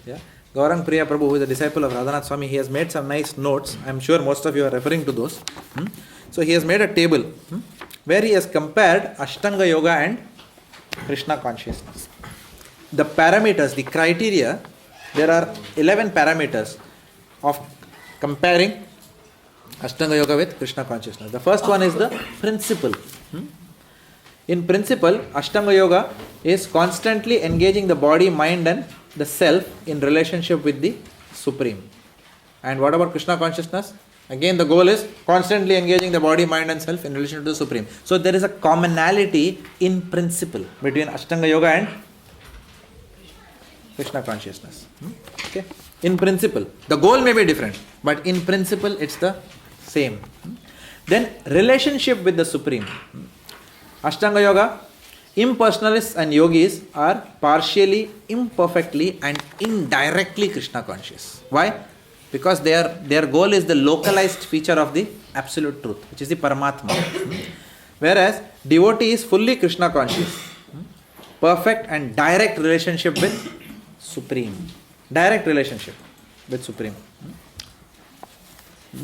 Yeah? Gaurang Priya Prabhu, who is a disciple of Radhanath Swami, he has made some nice notes. I am sure most of you are referring to those. So he has made a table where he has compared Ashtanga Yoga and Krishna Consciousness. The parameters, the criteria, there are 11 parameters of comparing Ashtanga Yoga with Krishna Consciousness. The first one is the principle. In principle, Ashtanga Yoga is constantly engaging the body, mind and the self in relationship with the Supreme. And what about Krishna Consciousness? Again, the goal is constantly engaging the body, mind and self in relation to the Supreme. So there is a commonality in principle between Ashtanga Yoga and Krishna Consciousness. Okay. In principle. The goal may be different, but in principle it's the same. Then relationship with the Supreme. Ashtanga Yoga, impersonalists and yogis are partially, imperfectly and indirectly Krishna conscious. Why? Because their goal is the localized feature of the absolute truth, which is the Paramatma. Whereas devotee is fully Krishna conscious. Perfect and direct relationship with Supreme. Direct relationship with Supreme.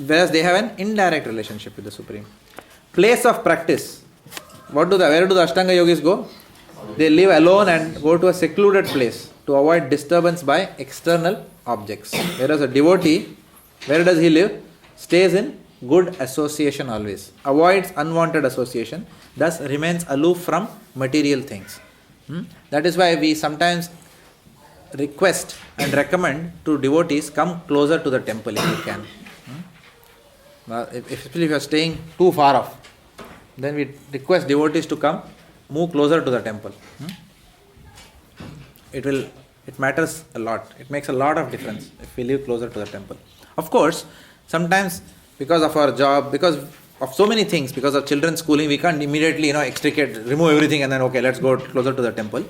Whereas they have an indirect relationship with the Supreme. Place of practice. Where do the Ashtanga yogis go? They live alone and go to a secluded place to avoid disturbance by external objects. Whereas a devotee, where does he live? Stays in good association always. Avoids unwanted association. Thus remains aloof from material things. That is why we sometimes request and recommend to devotees, come closer to the temple if you can. Especially if you are staying too far off, then we request devotees to come, move closer to the temple. It matters a lot. It makes a lot of difference if we live closer to the temple. Of course, sometimes because of our job, because of so many things, because of children's schooling, we can't immediately remove everything and then okay, let's go closer to the temple.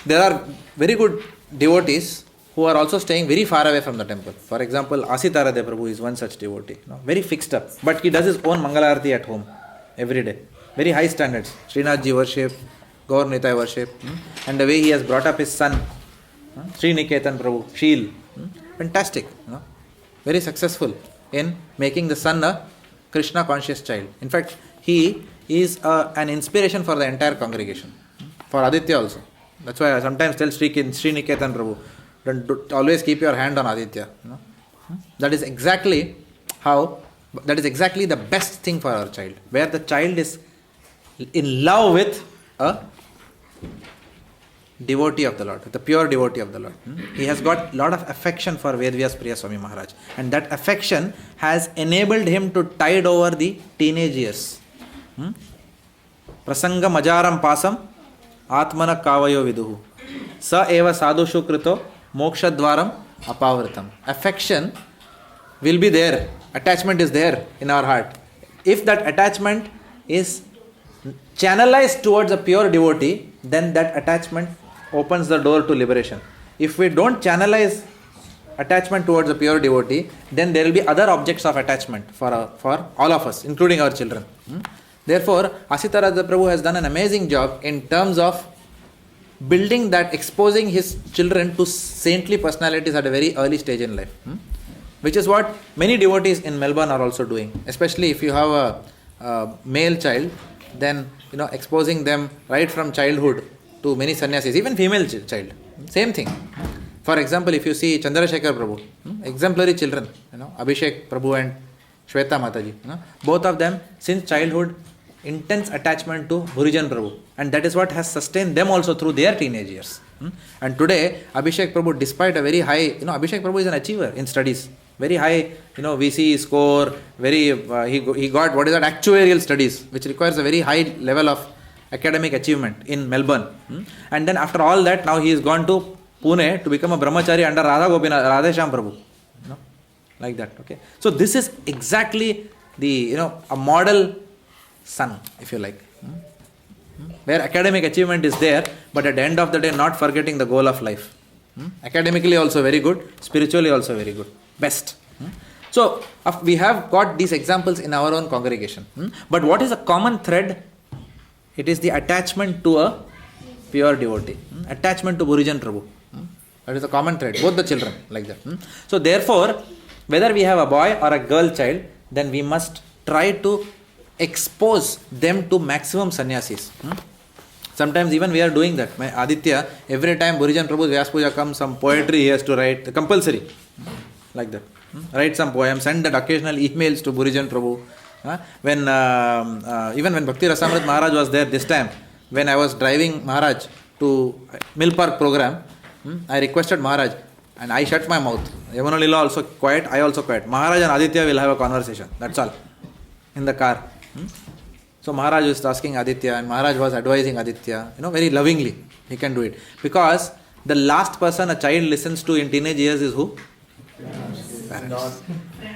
There are very good devotees who are also staying very far away from the temple. For example, Asitarade Prabhu is one such devotee. Very fixed up. But he does his own Mangalarati at home every day. Very high standards. Srinathji worship, Gaur Nitai worship. And the way he has brought up his son, Sri Niketan Prabhu, Sheel. Fantastic. Very successful in making the son a Krishna conscious child. In fact, he is an inspiration for the entire congregation. For Aditya also. That's why I sometimes tell Sri Niketan Prabhu, don't always keep your hand on Aditya. That is exactly the best thing for our child. Where the child is in love with a devotee of the Lord, the pure devotee of the Lord. He has got a lot of affection for Vedvyas Priya Swami Maharaj. And that affection has enabled him to tide over the teenage years. Prasanga majaram pasam atmana kavayo viduhu. Sa eva sadhushu krito moksha dvaram apavritam. Affection will be there. Attachment is there in our heart. If that attachment is channelized towards a pure devotee, then that attachment opens the door to liberation. If we don't channelize attachment towards a pure devotee, then there will be other objects of attachment for all of us, including our children. Therefore, Asita Radha Prabhu has done an amazing job in terms of building that, exposing his children to saintly personalities at a very early stage in life. Which is what many devotees in Melbourne are also doing. Especially if you have a male child, then exposing them right from childhood to many sannyasis, even female child. Same thing. For example, if you see Chandrasekhar Prabhu, exemplary children, Abhishek Prabhu and Shweta Mataji, both of them since childhood intense attachment to Bhurijan Prabhu, and that is what has sustained them also through their teenage years. And today Abhishek Prabhu, despite a very high, Abhishek Prabhu is an achiever in studies, very high, VC score, very he got what is that, actuarial studies, which requires a very high level of academic achievement in Melbourne. And then after all that, now he has gone to Pune to become a brahmachari under Radhesham Prabhu, like that. Okay, so this is exactly the a model son, if you like, where academic achievement is there, but at the end of the day not forgetting the goal of life. Academically also very good, spiritually also very good, best. So we have got these examples in our own congregation. But what is a common thread? It is the attachment to a pure devotee, attachment to Bhurijan Prabhu. That is a common thread, both the children, like that. So therefore, whether we have a boy or a girl child, then we must try to expose them to maximum sannyasis. Sometimes even we are doing that. My Aditya, every time Bhurijan Prabhu's Vyas Puja comes, some poetry he has to write, compulsory, like that. Write some poem, send that occasional emails to Bhurijan Prabhu. Even when Bhakti Rasamrit Maharaj was there this time, when I was driving Maharaj to Mill Park program, I requested Maharaj, and I shut my mouth. Yamuna Lila also quiet, I also quiet. Maharaj and Aditya will have a conversation, that's all, in the car. So Maharaj was asking Aditya, and Maharaj was advising Aditya, very lovingly. He can do it. Because the last person a child listens to in teenage years is who? Parents.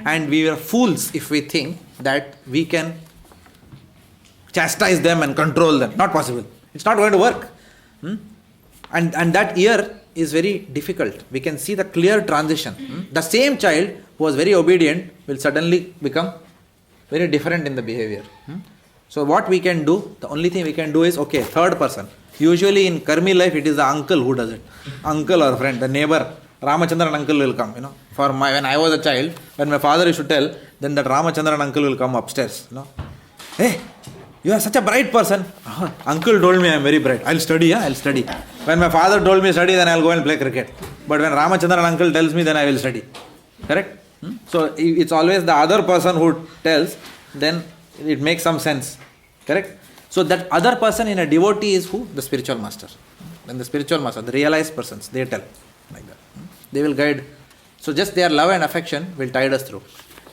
And we are fools if we think that we can chastise them and control them. Not possible. It's not going to work. And that year is very difficult. We can see the clear transition. The same child who was very obedient will suddenly become very different in the behavior. So what we can do, the only thing we can do is, okay, third person. Usually in Karmi life, it is the uncle who does it. Uncle or friend, the neighbor, Ramachandran uncle will come. When I was a child, when my father used to tell, then that Ramachandran uncle will come upstairs. Hey, you are such a bright person. Uncle told me I am very bright. I'll study, I'll study. When my father told me study, then I'll go and play cricket. But when Ramachandran uncle tells me, then I will study. Correct? So it's always the other person who tells, then it makes some sense. Correct? So that other person in a devotee is who? The spiritual master. Then the spiritual master, the realized persons, they tell like that. They will guide. So just their love and affection will tide us through.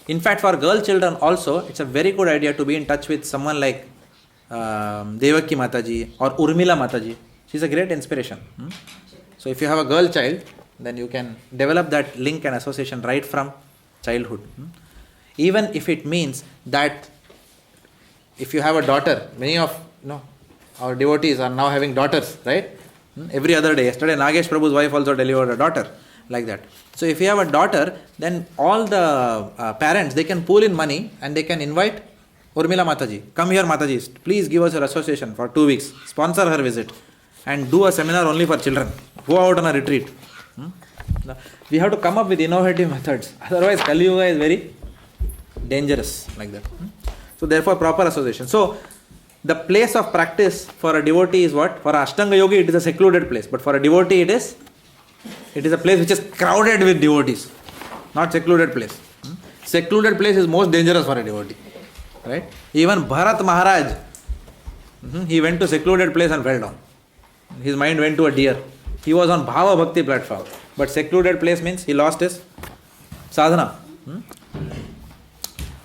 In fact, for girl children also, it's a very good idea to be in touch with someone like Devaki Mataji or Urmila Mataji. She's a great inspiration. So if you have a girl child, then you can develop that link and association right from childhood. Even if it means that if you have a daughter, many of our devotees are now having daughters, right? Every other day. Yesterday, Nagesh Prabhu's wife also delivered a daughter, like that. So if you have a daughter, then all the parents, they can pool in money and they can invite Urmila Mataji. Come here, Mataji. Please give us your association for 2 weeks. Sponsor her visit and do a seminar only for children. Go out on a retreat. We have to come up with innovative methods. Otherwise, Kali Yuga is very dangerous, like that. So therefore, proper association. So the place of practice for a devotee is what? For an Ashtanga yogi, it is a secluded place. But for a devotee, it is a place which is crowded with devotees. Not secluded place. Secluded place is most dangerous for a devotee. Right? Even Bharat Maharaj, he went to secluded place and fell down. His mind went to a deer. He was on Bhava Bhakti platform. But secluded place means he lost his sadhana.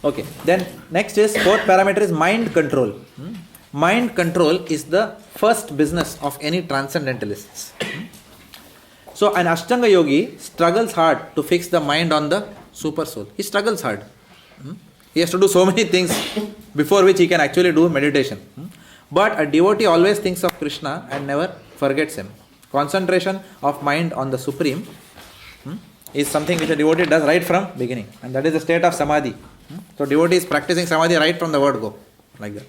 Okay. Then next is, fourth parameter is mind control. Mind control is the first business of any transcendentalists. So an Ashtanga yogi struggles hard to fix the mind on the super soul. He struggles hard. He has to do so many things before which he can actually do meditation. But a devotee always thinks of Krishna and never forgets him. Concentration of mind on the Supreme is something which a devotee does right from beginning. And that is the state of Samadhi. So devotee is practicing Samadhi right from the word go. Like that.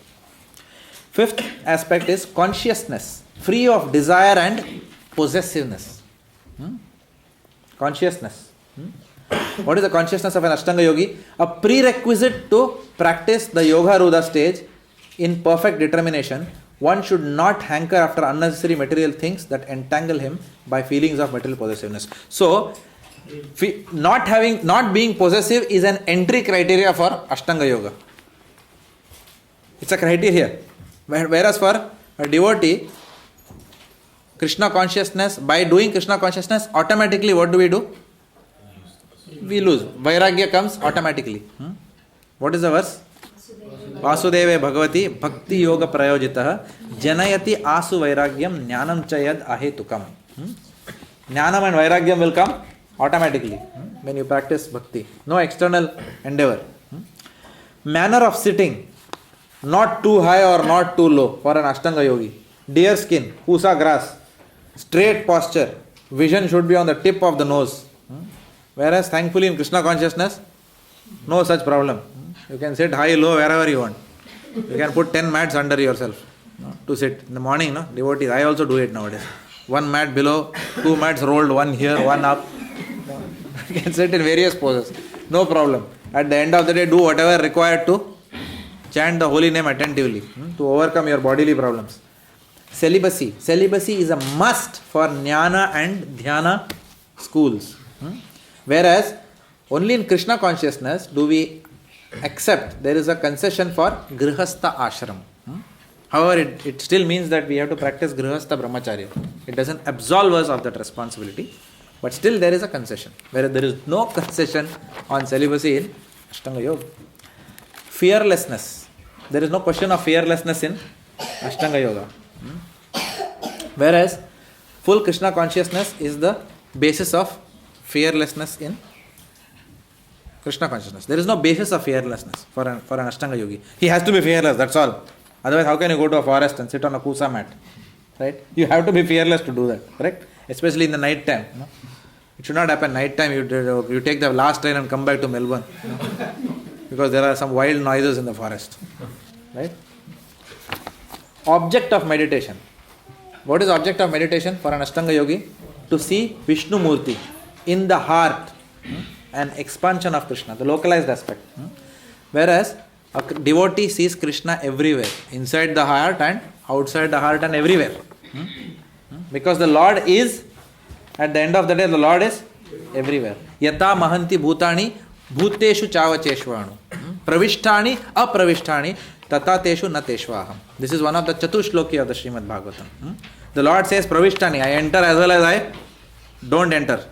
Fifth aspect is consciousness, free of desire and possessiveness. Consciousness. What is the consciousness of an Ashtanga yogi? A prerequisite to practice the Yoga Rudha stage in perfect determination. One should not hanker after unnecessary material things that entangle him by feelings of material possessiveness. So, not being possessive is an entry criteria for Ashtanga Yoga. It's a criteria. Whereas for a devotee, Krishna consciousness, by doing Krishna consciousness, automatically what do? We lose. Vairagya comes automatically. What is the verse? Vasudeve Bhagavati Bhakti Yoga Prayojitaha Janayati Asu Vairagyam Jnanam Chayad Ahetukam. Jnanam and Vairagyam will come automatically when you practice bhakti. No external endeavor. Manner of sitting, not too high or not too low for an Ashtanga yogi. Deer skin, pusa grass, straight posture, vision should be on the tip of the nose. Whereas thankfully in Krishna consciousness, no such problem. You can sit high, low, wherever you want. You can put 10 mats under yourself to sit. In the morning, devotees, I also do it nowadays. 1 mat below, 2 mats rolled, 1 here, 1 up. You can sit in various poses. No problem. At the end of the day, do whatever required to chant the holy name attentively to overcome your bodily problems. Celibacy. Celibacy is a must for jnana and dhyana schools. Whereas only in Krishna consciousness do we accept there is a concession for grihastha ashram. However, it still means that we have to practice grihastha brahmacharya. It doesn't absolve us of that responsibility, but still there is a concession. Whereas there is no concession on celibacy in Ashtanga Yoga. Fearlessness. There is no question of fearlessness in Ashtanga Yoga. Whereas full Krishna consciousness is the basis of fearlessness in Krishna consciousness. There is no basis of fearlessness for an Ashtanga yogi. He has to be fearless, that's all. Otherwise, how can you go to a forest and sit on a kusa mat? Right? You have to be fearless to do that, correct? Especially in the night time. It should not happen night time. You take the last train and come back to Melbourne. Because there are some wild noises in the forest. Right? Object of meditation. What is object of meditation for an Ashtanga yogi? To see Vishnu Murti in the heart, an expansion of Krishna, the localized aspect. Whereas a devotee sees Krishna everywhere, inside the heart and outside the heart and everywhere. Because the Lord is, at the end of the day, the Lord is everywhere. Yata mahanti bhutani bhuteshu chavacheshvanu pravishtani apravishtani tatateshu nateshvaham. This is one of the Chatushloki of the Srimad Bhagavatam. The Lord says pravishtani, I enter as well as I don't enter.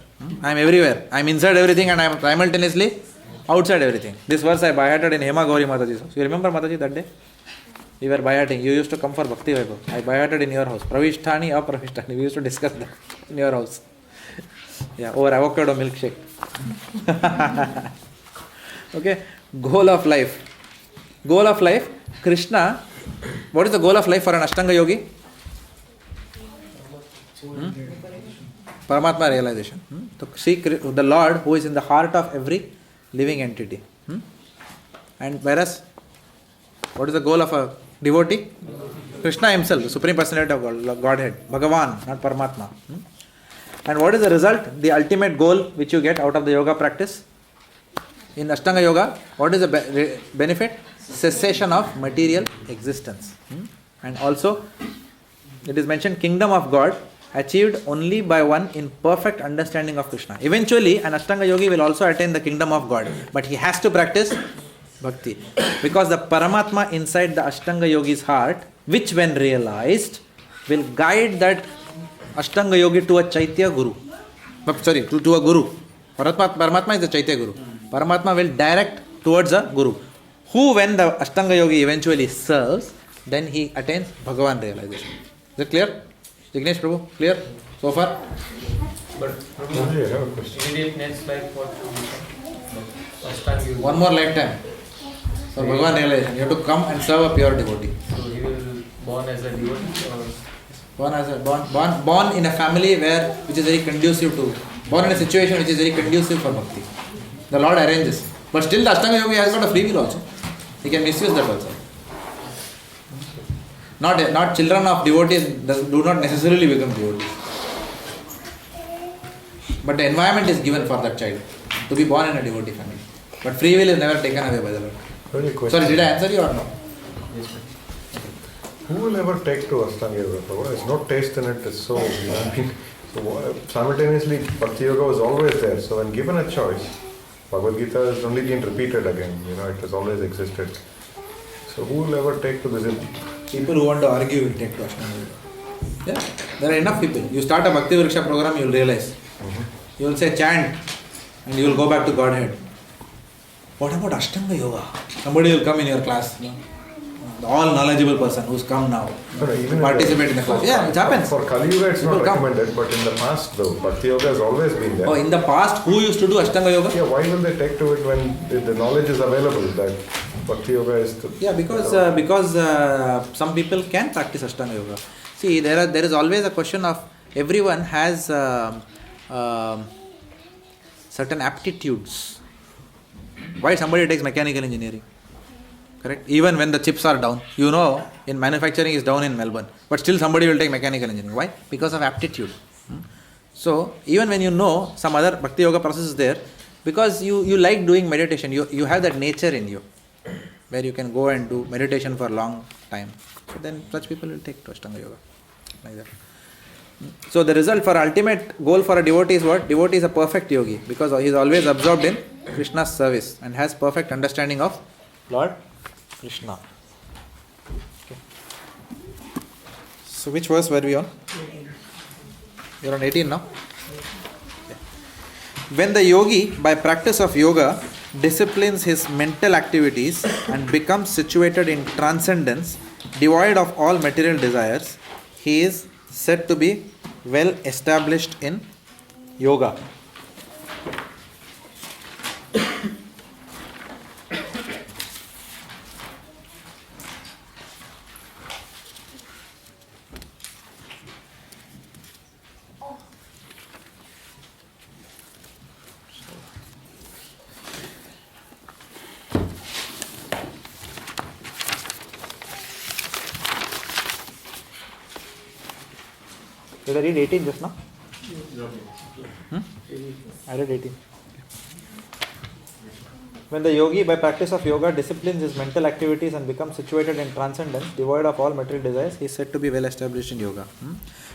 I am everywhere. I am inside everything and I am simultaneously outside everything. This verse I by-hearted in Hema Gauri Mataji. So you remember Mataji that day? We were by-hearting. You used to come for Bhakti Vaibhav. I by-hearted in your house. Pravishtani, apravishtani. We used to discuss that in your house. Yeah, over avocado milkshake. Okay. Goal of life. Goal of life. Krishna. What is the goal of life for an Ashtanga yogi? Paramatma realization. To see the Lord who is in the heart of every living entity. And whereas, what is the goal of a devotee? Krishna himself, the Supreme Personality of Godhead. Bhagavan, not Paramatma. And what is the result? The ultimate goal which you get out of the yoga practice? In Ashtanga Yoga, what is the benefit? Cessation of material existence. And also, it is mentioned, kingdom of God achieved only by one in perfect understanding of Krishna. Eventually, an Ashtanga yogi will also attain the kingdom of God, but he has to practice bhakti. Because the Paramatma inside the Ashtanga yogi's heart, which when realized, will guide that Ashtanga yogi to a Chaitya Guru. To a Guru. Paramatma is the Chaitya Guru. Paramatma will direct towards a Guru, who when the Ashtanga yogi eventually serves, then he attains Bhagavan realization. Is it clear? Jignesh Prabhu, clear so far? But I have a question. immediate next life, what? Ashtanga yoga. One more lifetime. For Bhagavan realization, you have to come and serve a pure devotee. So he will born as a devotee or Born in a family which is very conducive to, born in a situation which is very conducive for bhakti. The Lord arranges. But still the Ashtanga Yogi has got a free will also. He can misuse that also. Not children of devotees do not necessarily become devotees. But the environment is given for that child to be born in a devotee family. But free will is never taken away by the Lord. Sorry, did I answer you or no? yes, sir. Who will ever take to Ashtanga Yoga? There's no taste in it. It's so, so simultaneously, Bhakti Yoga was always there. So when given a choice, Bhagavad Gita has only been repeated again. It has always existed. So who will ever take to this? People who want to argue will take to Ashtanga Yoga. Yeah, there are enough people. You start a Bhakti Vriksha program, you will realize. You will say chant and you will go back to Godhead. What about Ashtanga Yoga? Somebody will come in your class. The all knowledgeable person who's come now. Participate in the class. Yeah, it happens. For Kali Yuga it's not recommended, but in the past though, Bhakti Yoga has always been there. Oh, in the past, who used to do Ashtanga Yoga? Yeah, why will they take to it when the knowledge is available that Bhakti Yoga is to... Yeah, because some people can practice Ashtanga Yoga. See, there is always a question of everyone has certain aptitudes. Why somebody takes mechanical engineering? Correct? Even when the chips are down, in manufacturing is down in Melbourne, but still somebody will take mechanical engineering. Why? Because of aptitude. So even when some other Bhakti Yoga process is there, because you like doing meditation, you have that nature in you, where you can go and do meditation for a long time. So then such people will take to Ashtanga Yoga, like that. So the result for ultimate goal for a devotee is what? Devotee is a perfect yogi, because he is always absorbed in Krishna's service and has perfect understanding of Lord Krishna. Okay. So which verse were we on? You're on 18 now? Okay. When the yogi, by practice of yoga, disciplines his mental activities and becomes situated in transcendence, devoid of all material desires, he is said to be well established in yoga. Did I read 18 just now? I read 18. When the yogi, by practice of yoga, disciplines his mental activities and becomes situated in transcendence, devoid of all material desires, he is said to be well established in yoga.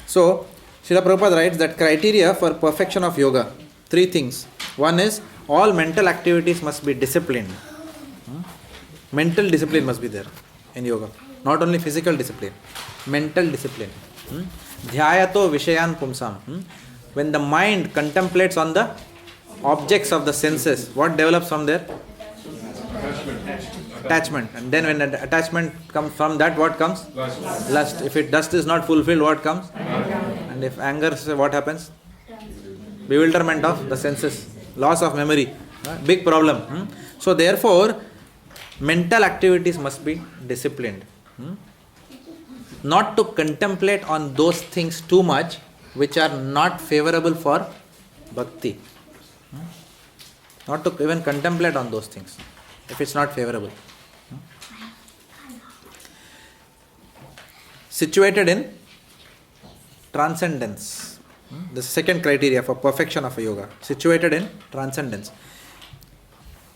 So, Srila Prabhupada writes that criteria for perfection of yoga, 3 things. One is, all mental activities must be disciplined. Mental discipline must be there in yoga. Not only physical discipline, mental discipline. Dhyayato Vishayan Pumsam. When the mind contemplates on the objects of the senses, what develops from there? Attachment. And then when the attachment comes from that, what comes? Lust. If lust is not fulfilled, what comes? And if anger, what happens? Bewilderment of the senses. Loss of memory. Big problem. So therefore, mental activities must be disciplined. Not to contemplate on those things too much which are not favorable for bhakti. Not to even contemplate on those things if it's not favorable. Situated in transcendence. The second criteria for perfection of a yoga. Situated in transcendence.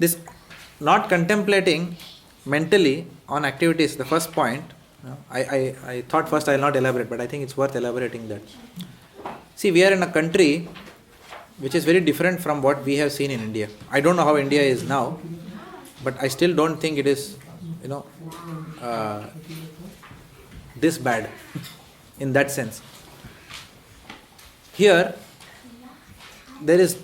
This not contemplating mentally on activities, the first point. I thought first I will not elaborate, but I think it's worth elaborating that. See, we are in a country which is very different from what we have seen in India. I don't know how India is now, but I still don't think it is, this bad in that sense. Here, there is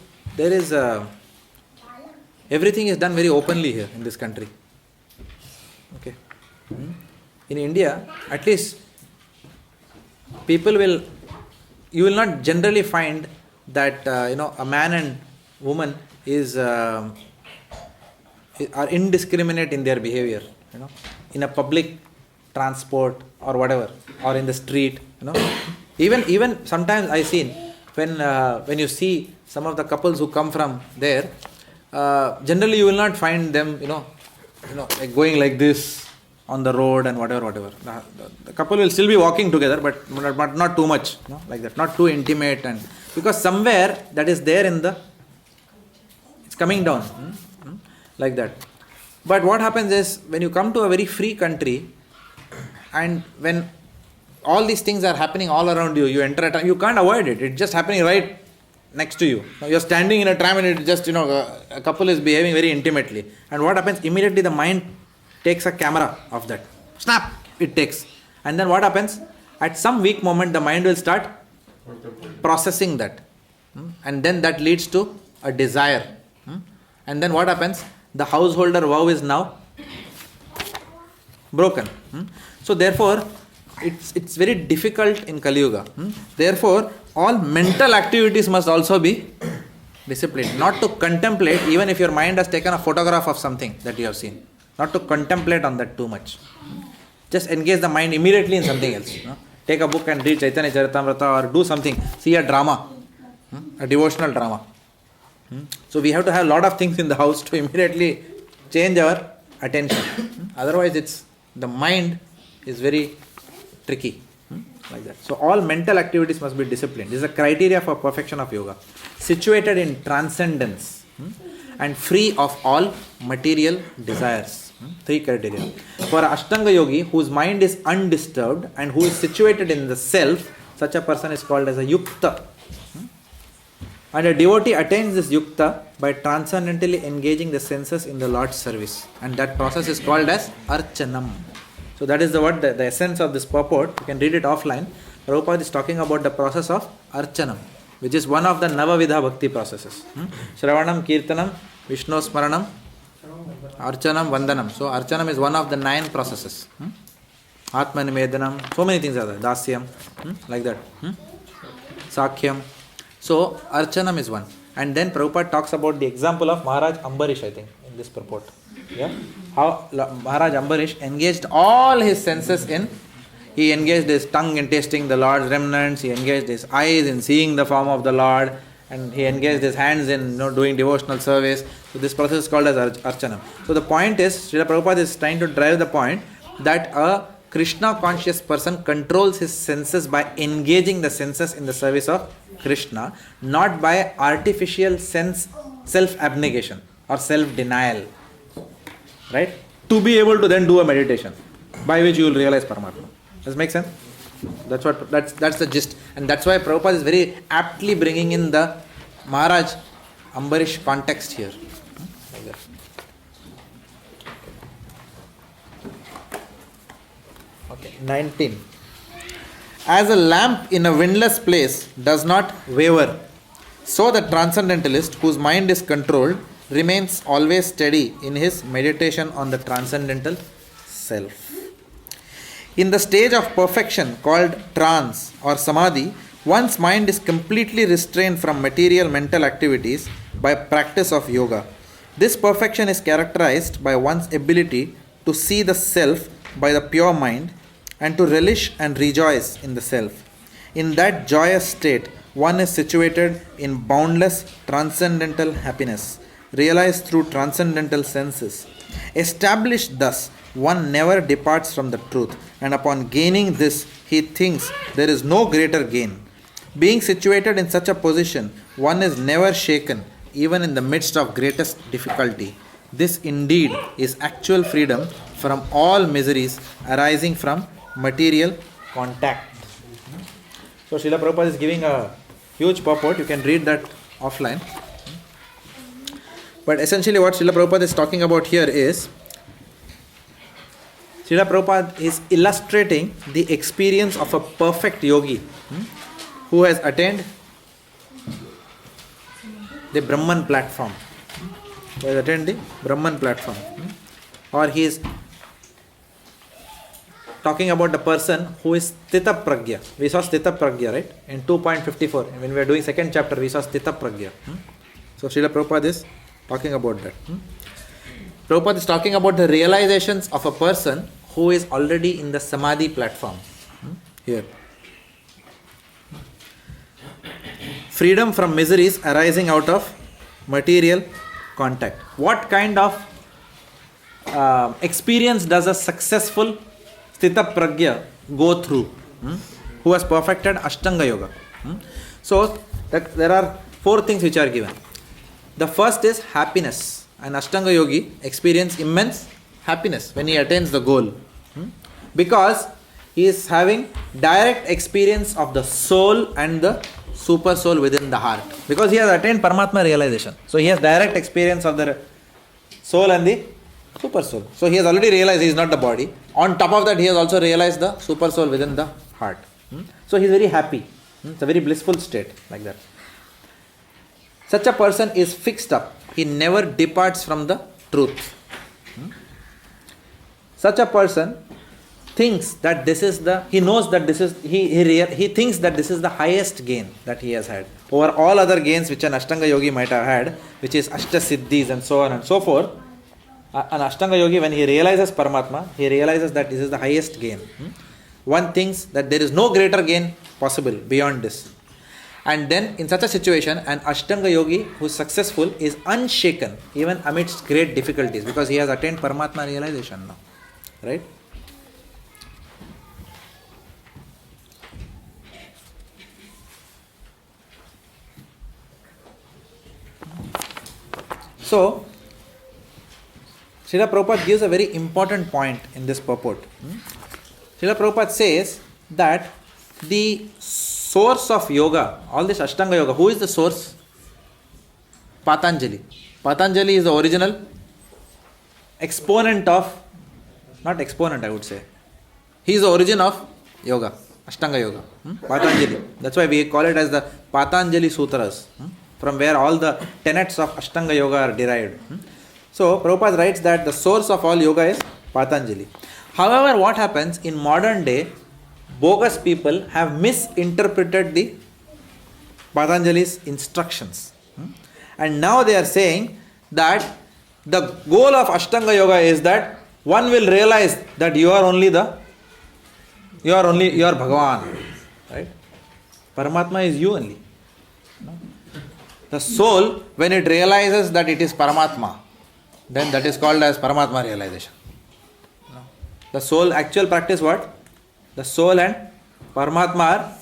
everything is done very openly here in this country. Okay. In India, at least you will not generally find that a man and woman is are indiscriminate in their behavior, in a public transport or whatever, or in the street, even sometimes I seen when you see some of the couples who come from there, generally you will not find them, like going like this on the road and whatever. The couple will still be walking together, but not too much, like that, not too intimate, and because somewhere that is there it's coming down, like that. But what happens is, when you come to a very free country, and when all these things are happening all around you, you enter a tram, you can't avoid it. It's just happening right next to you. Now you're standing in a tram and it just, a couple is behaving very intimately. And what happens? Immediately the mind takes a camera of that. Snap! It takes. And then what happens? At some weak moment, the mind will start processing that. And then that leads to a desire. And then what happens? The householder vow is now broken. So therefore, it's very difficult in Kali Yuga. Therefore, all mental activities must also be disciplined. Not to contemplate, even if your mind has taken a photograph of something that you have seen. Not to contemplate on that too much. Just engage the mind immediately in something else. Take a book and read Chaitanya Charitamrita, or do something. See a drama, a devotional drama. So we have to have a lot of things in the house to immediately change our attention. Otherwise, the mind is very tricky, like that. So all mental activities must be disciplined. This is a criteria for perfection of yoga. Situated in transcendence and free of all material desires. 3 criteria. For an Ashtanga yogi whose mind is undisturbed and who is situated in the self, such a person is called as a yukta. And a devotee attains this yukta by transcendentally engaging the senses in the Lord's service. And that process is called as archanam. So that is the essence of this purport. You can read it offline. Prabhupada is talking about the process of archanam, which is one of the Navavidha Bhakti processes. Shravanam, Kirtanam, Vishnu Smaranam, Archanam, Vandanam. So Archanam is one of the 9 processes. Atma Nimedanam, so many things are there. Dasyam, like that. Sakhyam. So Archanam is one. And then Prabhupada talks about the example of Maharaj Ambarish, I think, in this purport. Yeah? How Maharaj Ambarish engaged all his senses he engaged his tongue in tasting the Lord's remnants, he engaged his eyes in seeing the form of the Lord, and he engaged his hands in doing devotional service. So this process is called as Archanam. So the point is, Srila Prabhupada is trying to drive the point that a Krishna conscious person controls his senses by engaging the senses in the service of Krishna, not by artificial self-abnegation or self-denial. Right? To be able to then do a meditation by which you will realize Paramatma. Does it make sense? That's the gist. And that's why Prabhupada is very aptly bringing in the Maharaj Ambarish context here. Like that. Okay, 19. As a lamp in a windless place does not waver, so the transcendentalist whose mind is controlled remains always steady in his meditation on the transcendental self. In the stage of perfection called trance or samadhi, one's mind is completely restrained from material mental activities by practice of yoga. This perfection is characterized by one's ability to see the self by the pure mind and to relish and rejoice in the self. In that joyous state, one is situated in boundless transcendental happiness, realized through transcendental senses. Established thus, one never departs from the truth, and upon gaining this, he thinks there is no greater gain. Being situated in such a position, one is never shaken, even in the midst of greatest difficulty. This indeed is actual freedom from all miseries arising from material contact. So Srila Prabhupada is giving a huge purport. You can read that offline. But essentially what Srila Prabhupada is talking about here is, Srila Prabhupada is illustrating the experience of a perfect yogi who has attained the Brahman platform. Or he is talking about the person who is Sthita Pragya. We saw Sthita Pragya, right? In 2.54. When we are doing second chapter, we saw Sthita Pragya. So Srila Prabhupada is talking about that. Prabhupada is talking about the realizations of a person who is already in the Samadhi platform. Here. Freedom from miseries arising out of material contact. What kind of experience does a successful Sthita Pragya go through? Who has perfected Ashtanga Yoga. So, there are 4 things which are given. The first is happiness. An Ashtanga Yogi experiences immense happiness when he attains the goal. Because he is having direct experience of the soul and the super soul within the heart. Because he has attained Paramatma realization. So he has direct experience of the soul and the super soul. So he has already realized he is not the body. On top of that, he has also realized the super soul within the heart. So he is very happy. It's a very blissful state, like that. Such a person is fixed up. He never departs from the truth. Such a person thinks that this is the, he knows that this is, he thinks that this is the highest gain that he has had. Over all other gains which an Ashtanga Yogi might have had, which is Ashta Siddhis and so on and so forth, an Ashtanga Yogi, when he realizes Paramatma, he realizes that this is the highest gain. One thinks that there is no greater gain possible beyond this. And then in such a situation, an Ashtanga Yogi who is successful is unshaken even amidst great difficulties, because he has attained Paramatma realization now. Right? So, Srila Prabhupada gives a very important point in this purport. Srila Prabhupada says that the source of yoga, all this Ashtanga Yoga, who is the source? Patanjali. Patanjali is the original exponent of, not exponent I would say, he is the origin of yoga, Ashtanga Yoga. Patanjali. That's why we call it as the Patanjali Sutras, from where all the tenets of Ashtanga Yoga are derived. So Prabhupada writes that the source of all yoga is Patanjali. However, what happens in modern day, bogus people have misinterpreted the Patanjali's instructions. And now they are saying that the goal of Ashtanga Yoga is that one will realize that you are Bhagavan. Right? Paramatma is you only. The soul, when it realizes that it is Paramatma, then that is called as Paramatma realization. The soul, actual practice what? The soul and Paramatma are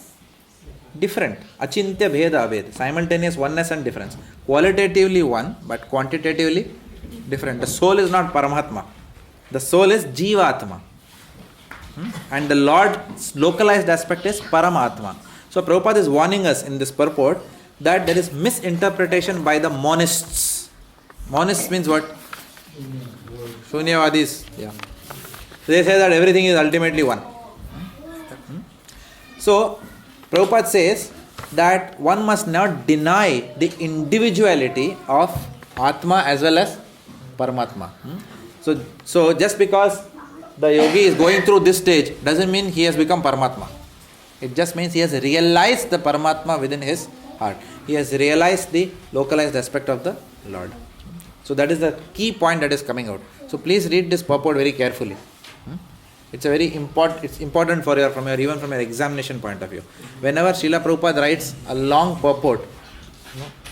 different. Achintya bheda abhed. Simultaneous oneness and difference. Qualitatively one, but quantitatively different. The soul is not Paramatma. The soul is Jivatma. And the Lord's localized aspect is Paramatma. So Prabhupada is warning us in this purport that there is misinterpretation by the monists. Monists means what? Shunyavadis. Yeah. They say that everything is ultimately one. So, Prabhupada says that one must not deny the individuality of Atma as well as Paramatma. So just because the yogi is going through this stage doesn't mean he has become Paramatma. It just means he has realized the Paramatma within his heart. He has realized the localized aspect of the Lord. So that is the key point that is coming out. So please read this purport very carefully. It's a very important. It's important for your even from your examination point of view. Whenever Srila Prabhupada writes a long purport,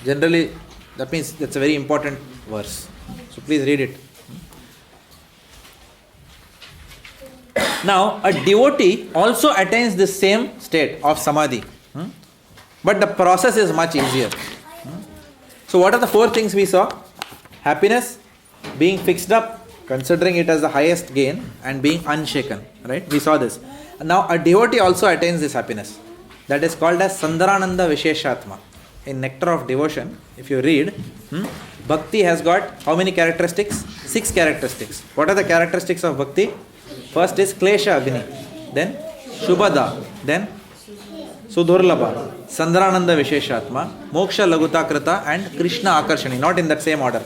generally that means that's a very important verse. So please read it. Now, a devotee also attains the same state of samadhi, but the process is much easier. So, what are the 4 things we saw? Happiness, being fixed up, considering it as the highest gain, and being unshaken. Right? We saw this. And now, a devotee also attains this happiness. That is called as Sandharananda Visheshatma. In Nectar of Devotion, if you read, Bhakti has got how many characteristics? 6 characteristics. What are the characteristics of Bhakti? First is Klesha Agni, then Shubhada, then Sudurlabha, Sandharananda Visheshatma, Moksha Lagutakrita, and Krishna Akarshani. Not in that same order.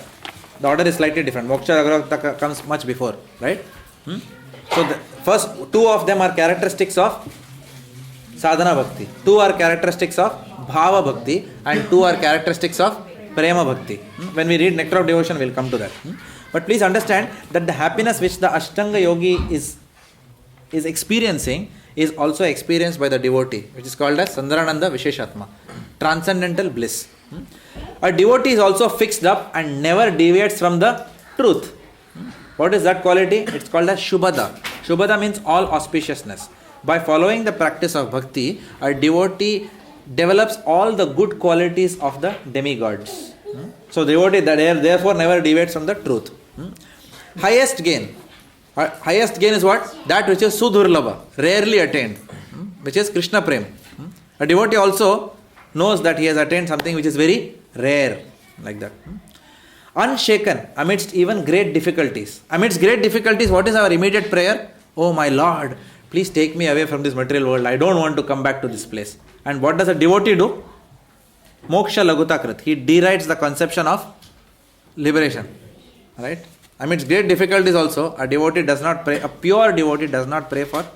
The order is slightly different. Moksha Lagutakrita comes much before, right? So the first 2 of them are characteristics of Sadhana Bhakti. 2 are characteristics of Bhava Bhakti, and 2 are characteristics of Prema Bhakti. When we read Nectar of Devotion, we will come to that. But please understand that the happiness which the Ashtanga yogi is experiencing is also experienced by the devotee, which is called as Sandrananda Visheshatma, transcendental bliss. A devotee is also fixed up and never deviates from the truth. What is that quality? It's called as Shubhada. Shubhada means all auspiciousness. By following the practice of bhakti, a devotee develops all the good qualities of the demigods. So devotee therefore never deviates from the truth. Highest gain. Highest gain is what? That which is Sudurlabha, rarely attained, which is Krishna Prem. A devotee also knows that he has attained something which is very rare, like that. Unshaken amidst even great difficulties. Amidst great difficulties, what is our immediate prayer? Oh my Lord, please take me away from this material world. I don't want to come back to this place. And what does a devotee do? Moksha Lagutakrit. He derides the conception of liberation. Right? Amidst great difficulties also, a devotee does not pray, a pure devotee does not pray for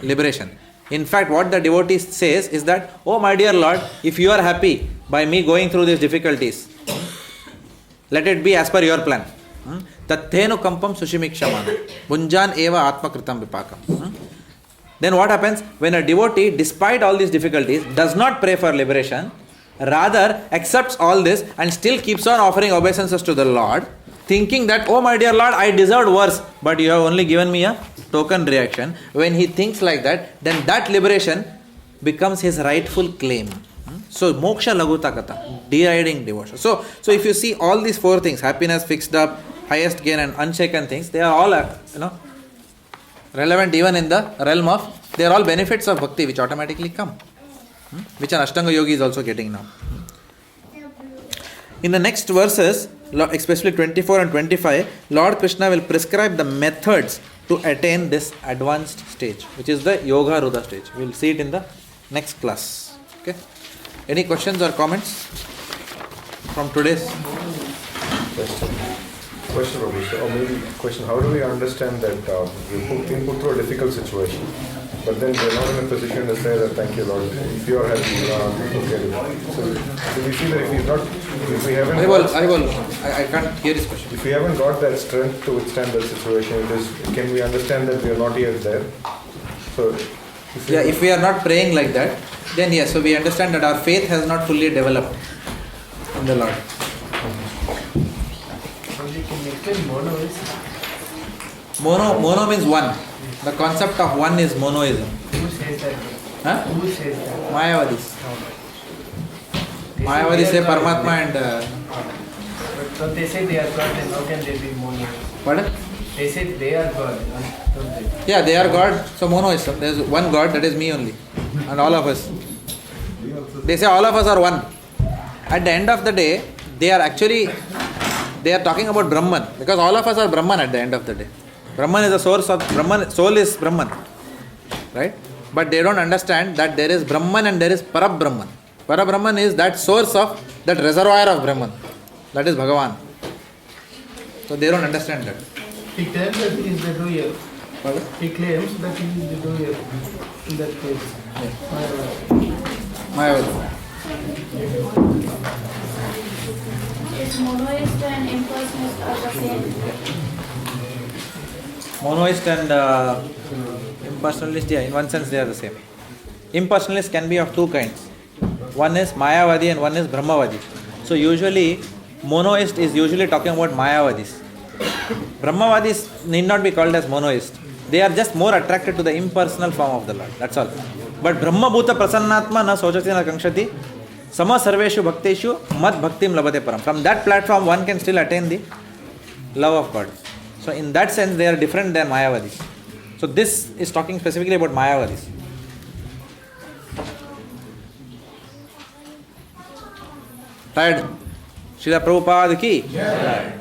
liberation. In fact, what the devotee says is that, oh my dear Lord, if you are happy by me going through these difficulties, let it be as per your plan. Tathenu kampam sushimikshamana. Bunjan eva atma kritam vipakam. Then what happens? When a devotee, despite all these difficulties, does not pray for liberation, rather accepts all this and still keeps on offering obeisances to the Lord, thinking that, oh my dear Lord, I deserved worse, but you have only given me a token reaction. When he thinks like that, then that liberation becomes his rightful claim. So, moksha lagutakata, deriding devotion. So if you see all these four things, happiness, fixed up, highest gain and unshaken things, they are all relevant even in the realm of, they are all benefits of bhakti which automatically come, which an Ashtanga yogi is also getting now. In the next verses, especially 24 and 25, Lord Krishna will prescribe the methods to attain this advanced stage, which is the Yoga Rudha stage. We will see it in the next class. Okay. Any questions or comments from today's? Question, or maybe question, how do we understand that we've been put through a difficult situation, but then we're not in a position to say that, thank you Lord, if you are happy, you are okay. So do we feel that if we haven't I can't hear his question. If we haven't got that strength to withstand that situation, can we understand that we are not yet there? So if we are not praying like that, then yes, so we understand that our faith has not fully developed in the Lord. Mono means one. The concept of one is monoism. Who says that? Huh? Who says that? Mayavadis. Mayavadis say Paramatma and... But they say they are God, then how can they be mono? Pardon? They say they are God, don't they? Yeah, they are God, so monoism. There is one God, that is me only. And all of us. They say all of us are one. At the end of the day, they are talking about Brahman, because all of us are Brahman at the end of the day. Brahman is the source of Brahman, soul is Brahman, right? But they don't understand that there is Brahman and there is Parabrahman. Parabrahman is that source of, that reservoir of Brahman, that is Bhagavan. So they don't understand that. He claims that he is the doer. Pardon? He claims that he is the doer in that case. Mayavadi. Is monoist and impersonalist are the same? Monoist and impersonalist, yeah, in one sense they are the same. Impersonalist can be of two kinds. One is Mayavadi and one is Brahmavadi. So usually, monoist is usually talking about Mayavadis. Brahmavadis need not be called as monoist. They are just more attracted to the impersonal form of the Lord. That's all. But Brahma Bhuta Prasannatma na sochati na kankshati sama sarveshu bhakteshu mad bhaktim labate param. From that platform, one can still attain the love of God. So in that sense, they are different than Mayavadis. So this is talking specifically about Mayavadis. Tired? Srila Prabhupada ki? Yeah.